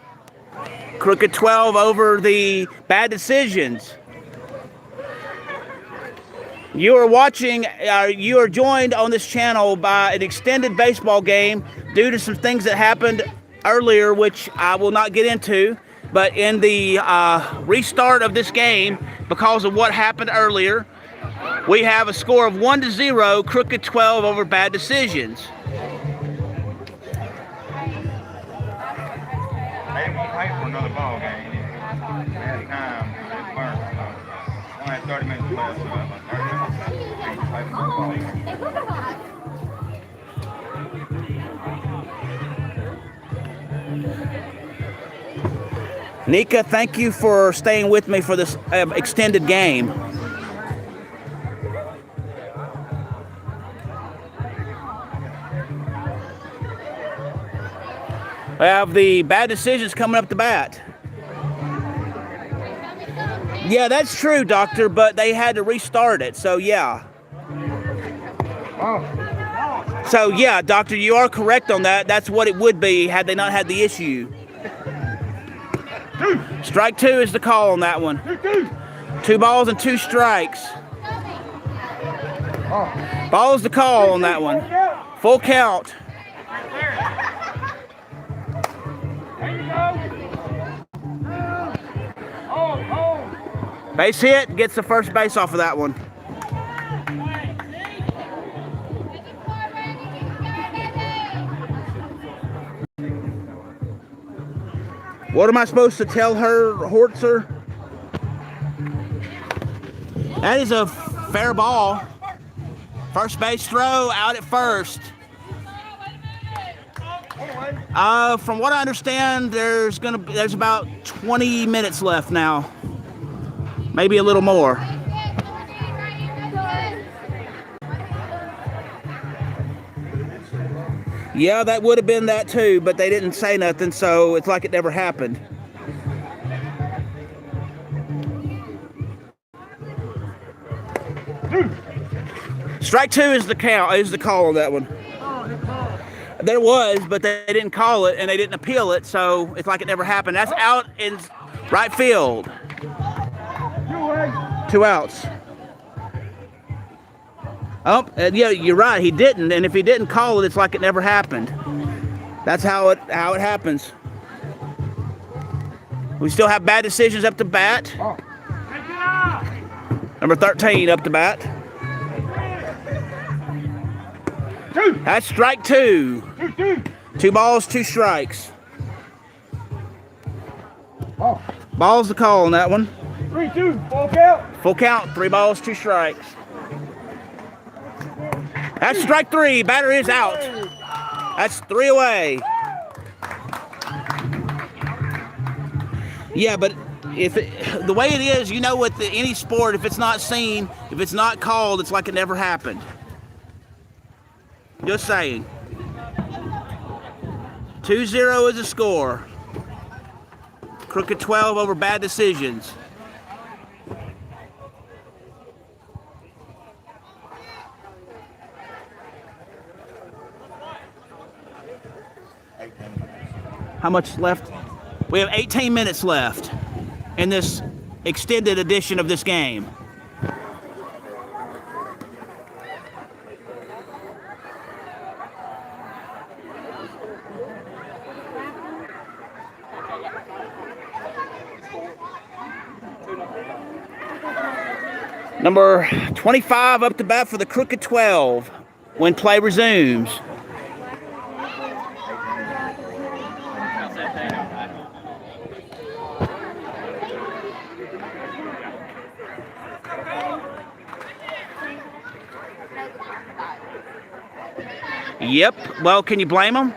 Crooked 12 over the Bad Decisions. You are watching, you are joined on this channel by an extended baseball game due to some things that happened earlier, which I will not get into. But in the restart of this game, because of what happened earlier, we have a score of 1-0, Crooked 12 over Bad Decisions. They won't pay for another ball game. That time, it burns. Only had 30 minutes left, so about 30 minutes. They pay for another ball game. Nika, thank you for staying with me for this extended game. We have the Bad Decisions coming up to bat. Yeah, that's true, Doctor, but they had to restart it, so yeah. So yeah, Doctor, you are correct on that. That's what it would be had they not had the issue. Strike two is the call on that one. 2 balls and 2 strikes. Ball's the call on that one. Full count. Base hit, gets the first base off of that one. What am I supposed to tell her, Hortzer? That is a fair ball. First base throw, out at first. From what I understand, there's about 20 minutes left now. Maybe a little more. Yeah, that would have been that too, but they didn't say nothing, so it's like it never happened. Strike two is the call on that one. There was, but they didn't call it and they didn't appeal it, so it's like it never happened. That's out in right field. 2 outs. Oh, yeah, you're right. He didn't, and if he didn't call it, it's like it never happened. That's how it happens. We still have Bad Decisions up to bat. Number 13 up to bat. That's strike two. 2 balls, 2 strikes. Ball's the call on that one. 3-2, full count. Full count, 3 balls, 2 strikes. That's strike 3. Batter is out. That's 3 away. Yeah, but the way it is, you know, with any sport, if it's not seen, if it's not called, it's like it never happened. Just saying. 2-0 is the score. Crooked 12 over Bad Decisions. How much left? We have 18 minutes left in this extended edition of this game. Number 25 up to bat for the Crooked 12 when play resumes. Yep. Well, can you blame him?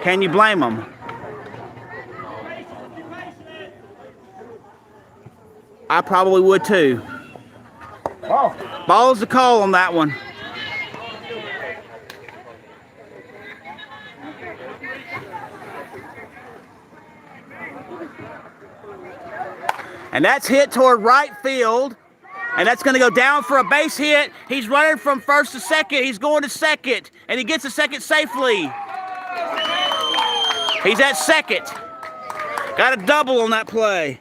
Can you blame him? I probably would too. Ball's the call on that one. And that's hit toward right field. And that's going to go down for a base hit. He's running from first to second. He's going to second. And he gets to second safely. He's at second. Got a double on that play.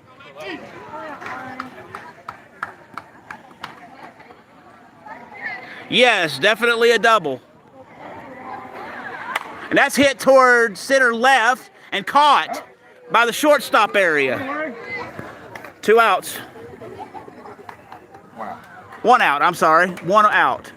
Yes, definitely a double. And that's hit toward center left and caught by the shortstop area. 2 outs. Wow. 1 out, I'm sorry. 1 out.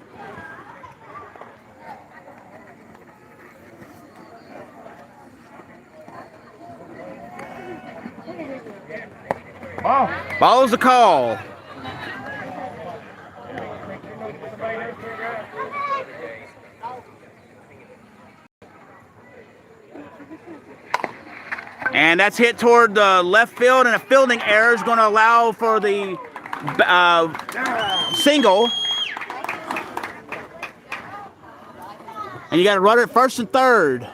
Ball's the call. And that's hit toward the left field, and a fielding error is going to allow for the single. And you got to run it first and third.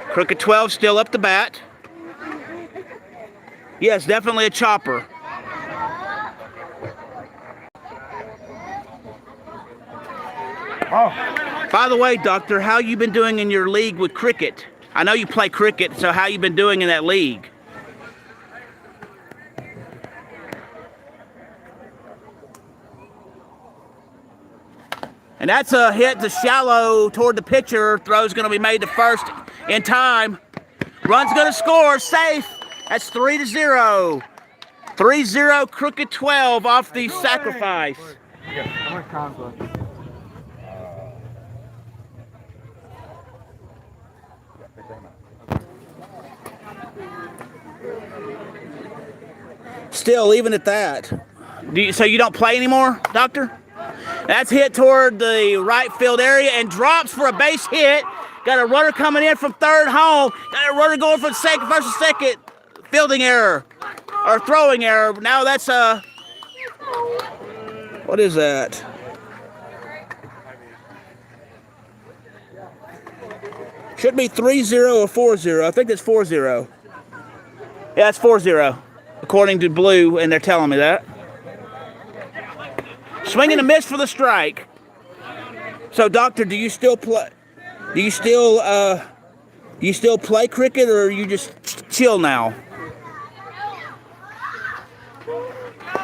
Crooked 12 still up the bat. Yes, definitely a chopper. By the way, Doctor, how you been doing in your league with cricket? I know you play cricket, so how you been doing in that league? And that's a hit to shallow toward the pitcher. Throw's going to be made to first in time. Run's going to score. Safe. That's 3-0. 3-0 Crooked 12 off the sacrifice. Still, even at that. So you don't play anymore, Doctor? That's hit toward the right field area and drops for a base hit. Got a runner coming in from third home. Got a runner going from second, first and second. Fielding error. Or throwing error. Now that's a... What is that? Should be 3-0 or 4-0. I think that's 4-0. Yeah, it's 4-0. According to Blue, and they're telling me that. Swing and a miss for the strike. So, Doctor, do you still play? Do you still play cricket, or are you just chill now?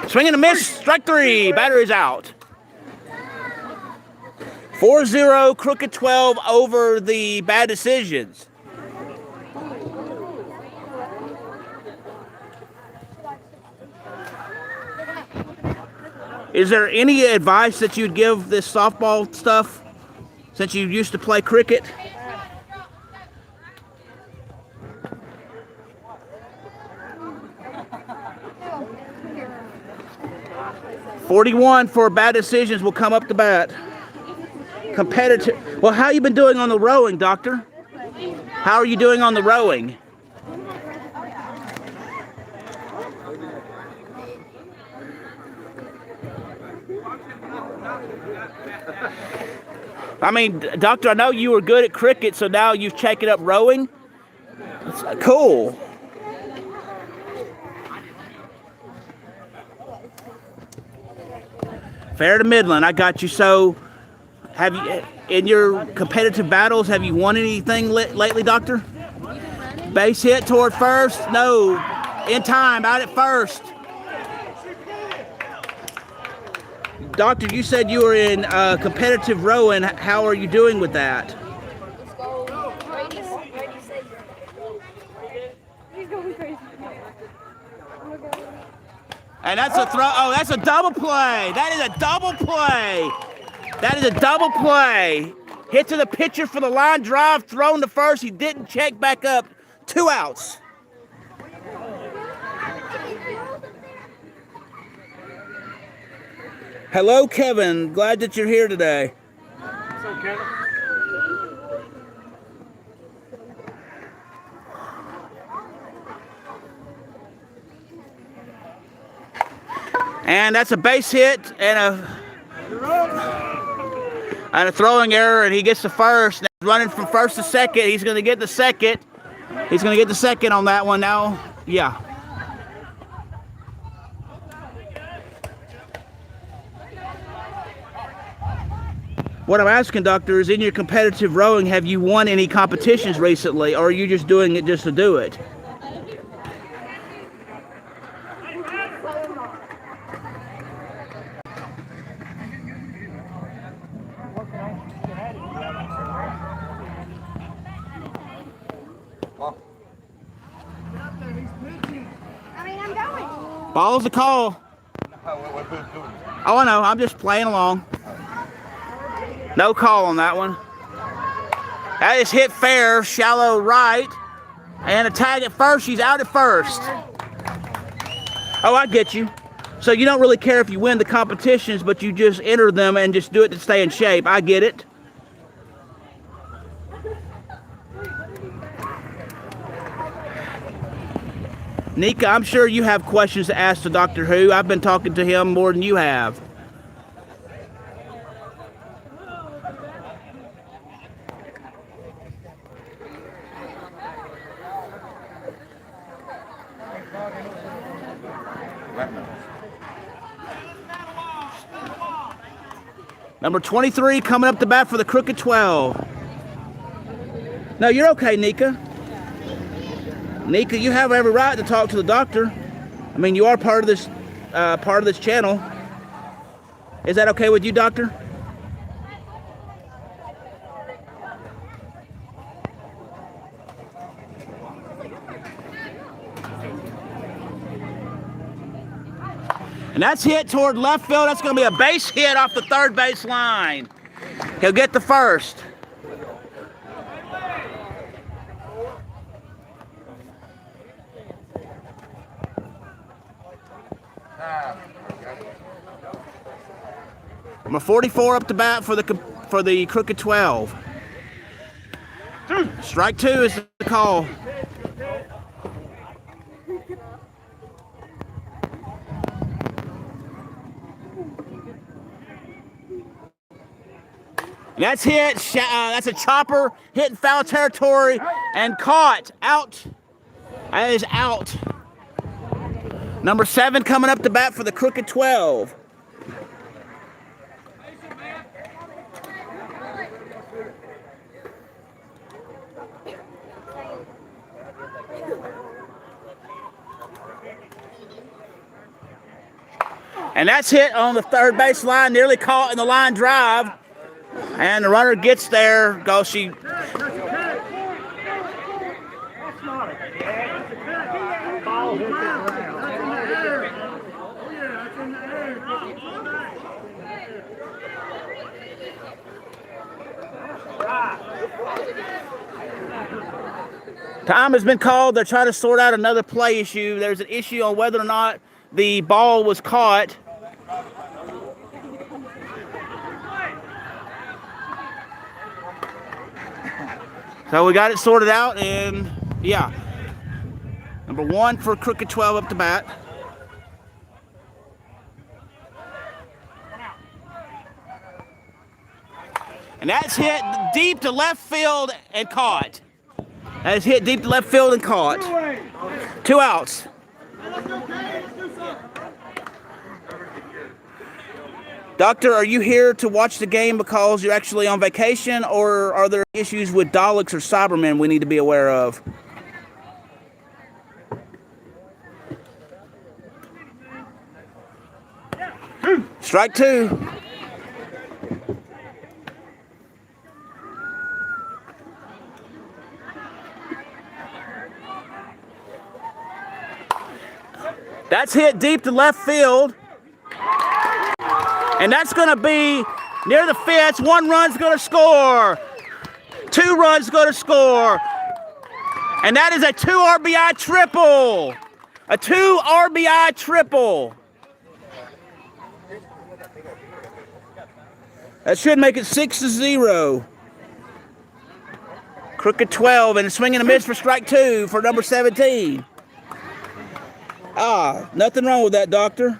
Swing and a miss, strike 3. Battery's out. 4-0, Crooked 12 over the Bad Decisions. Is there any advice that you'd give this softball stuff since you used to play cricket? .41 for Bad Decisions will come up to bat. Competitive. Well, how you been doing on the rowing, Doctor? How are you doing on the rowing? I mean, Doctor, I know you were good at cricket, so now you've taken up rowing. That's cool. Fair to Midland, I got you. So, have you, in your competitive battles, have you won anything lately, Doctor? Base hit toward first? No. In time, out at first. Doctor, you said you were in competitive rowing. How are you doing with that? And that's a throw. Oh, that's a double play. That is a double play. That is a double play. Hit to the pitcher for the line drive, thrown to first. He didn't check back up. 2 outs. Hello, Kevin. Glad that you're here today. okay. And that's a base hit and a throwing error, and he gets the first. Now he's running from first to second. He's going to get the second. He's going to get the second on that one now. Yeah. What I'm asking, Doctor, is in your competitive rowing, have you won any competitions recently, or are you just doing it just to do it? Ball's the call. Oh, I know. I'm just playing along. No call on that one. That is hit fair, shallow right. And a tag at first. She's out at first. Oh, I get you. So you don't really care if you win the competitions, but you just enter them and just do it to stay in shape. I get it. Nika, I'm sure you have questions to ask to Doctor Who. I've been talking to him more than you have. Number 23 coming up the bat for the Crooked 12. No, you're okay, Nika. Nika, you have every right to talk to the doctor. I mean, you are part of this channel. Is that okay with you, Doctor? And that's hit toward left field. That's going to be a base hit off the third base line. He'll get the first. Number 44 up to bat for the Crooked 12. Strike two is the call. And that's hit. That's a chopper hitting foul territory and caught. Out. That is out. Number 7 coming up to bat for the Crooked 12. And that's hit on the third base line, nearly caught in the line drive. And the runner gets there. Goes she. Time has been called. They're trying to sort out another play issue. There's an issue on whether or not the ball was caught. So we got it sorted out, and yeah. Number 1 for Crooked 12 up to bat. And that's hit deep to left field and caught. That is hit deep to left field and caught. 2 outs. Doctor, are you here to watch the game because you're actually on vacation, or are there issues with Daleks or Cybermen we need to be aware of? Strike 2. That's hit deep to left field. And that's going to be near the fence. 1 run's going to score. 2 runs going to score. And that is a 2 RBI triple. A 2 RBI triple. That should make it 6-0. Crooked 12 and swinging a miss for strike 2 for number 17. Nothing wrong with that, doctor.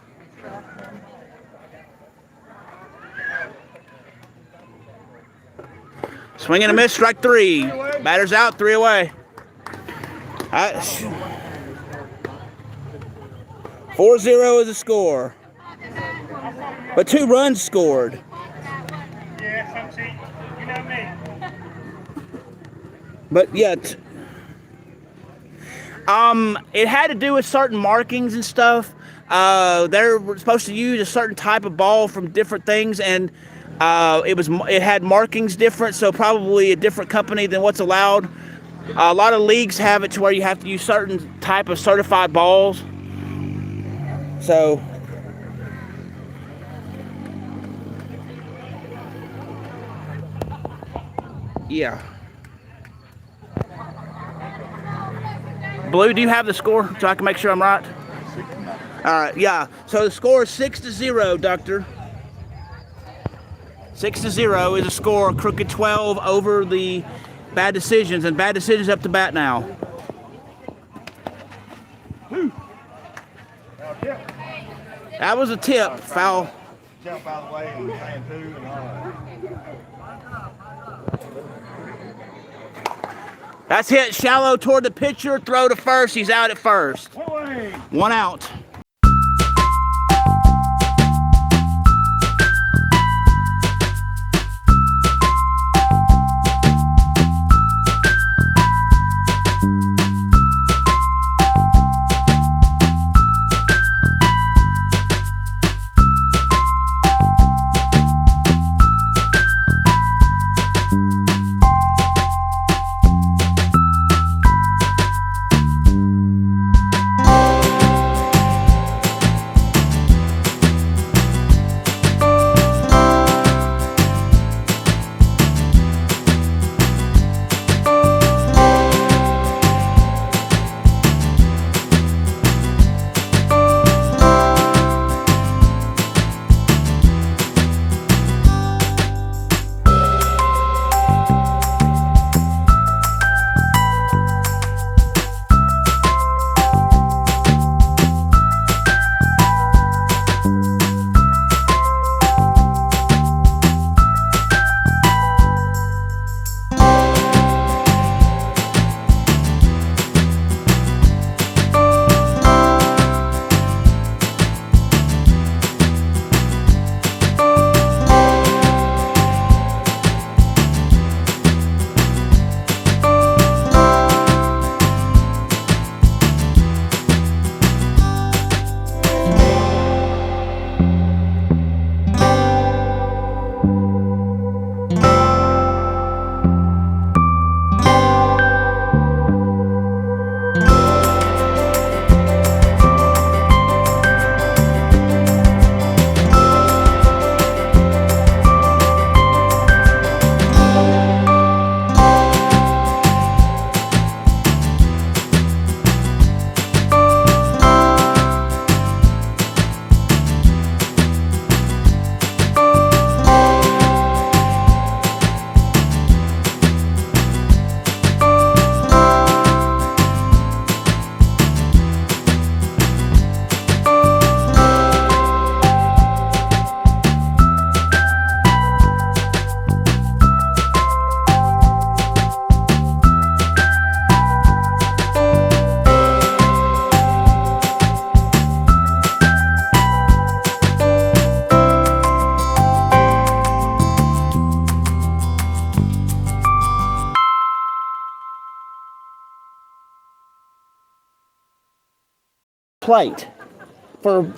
Swinging a miss, strike 3. Batter's out, 3 away. 4-0 is the score. But 2 runs scored. Yeah, see, you know me. But yet, it had to do with certain markings and stuff. They're supposed to use a certain type of ball from different things, and it had markings different, so probably a different company than what's allowed. A lot of leagues have it to where you have to use certain type of certified balls. So, yeah. Blue, do you have the score so I can make sure I'm right? All right, yeah. So the score is 6-0, Doctor. 6-0 is a score. Crooked 12 over the Bad Decisions, and Bad Decisions up to bat now. That was a tip, foul. Jump out of the way and hand 2 and all that. That's hit shallow toward the pitcher. Throw to first. He's out at first. 1 out. Plate for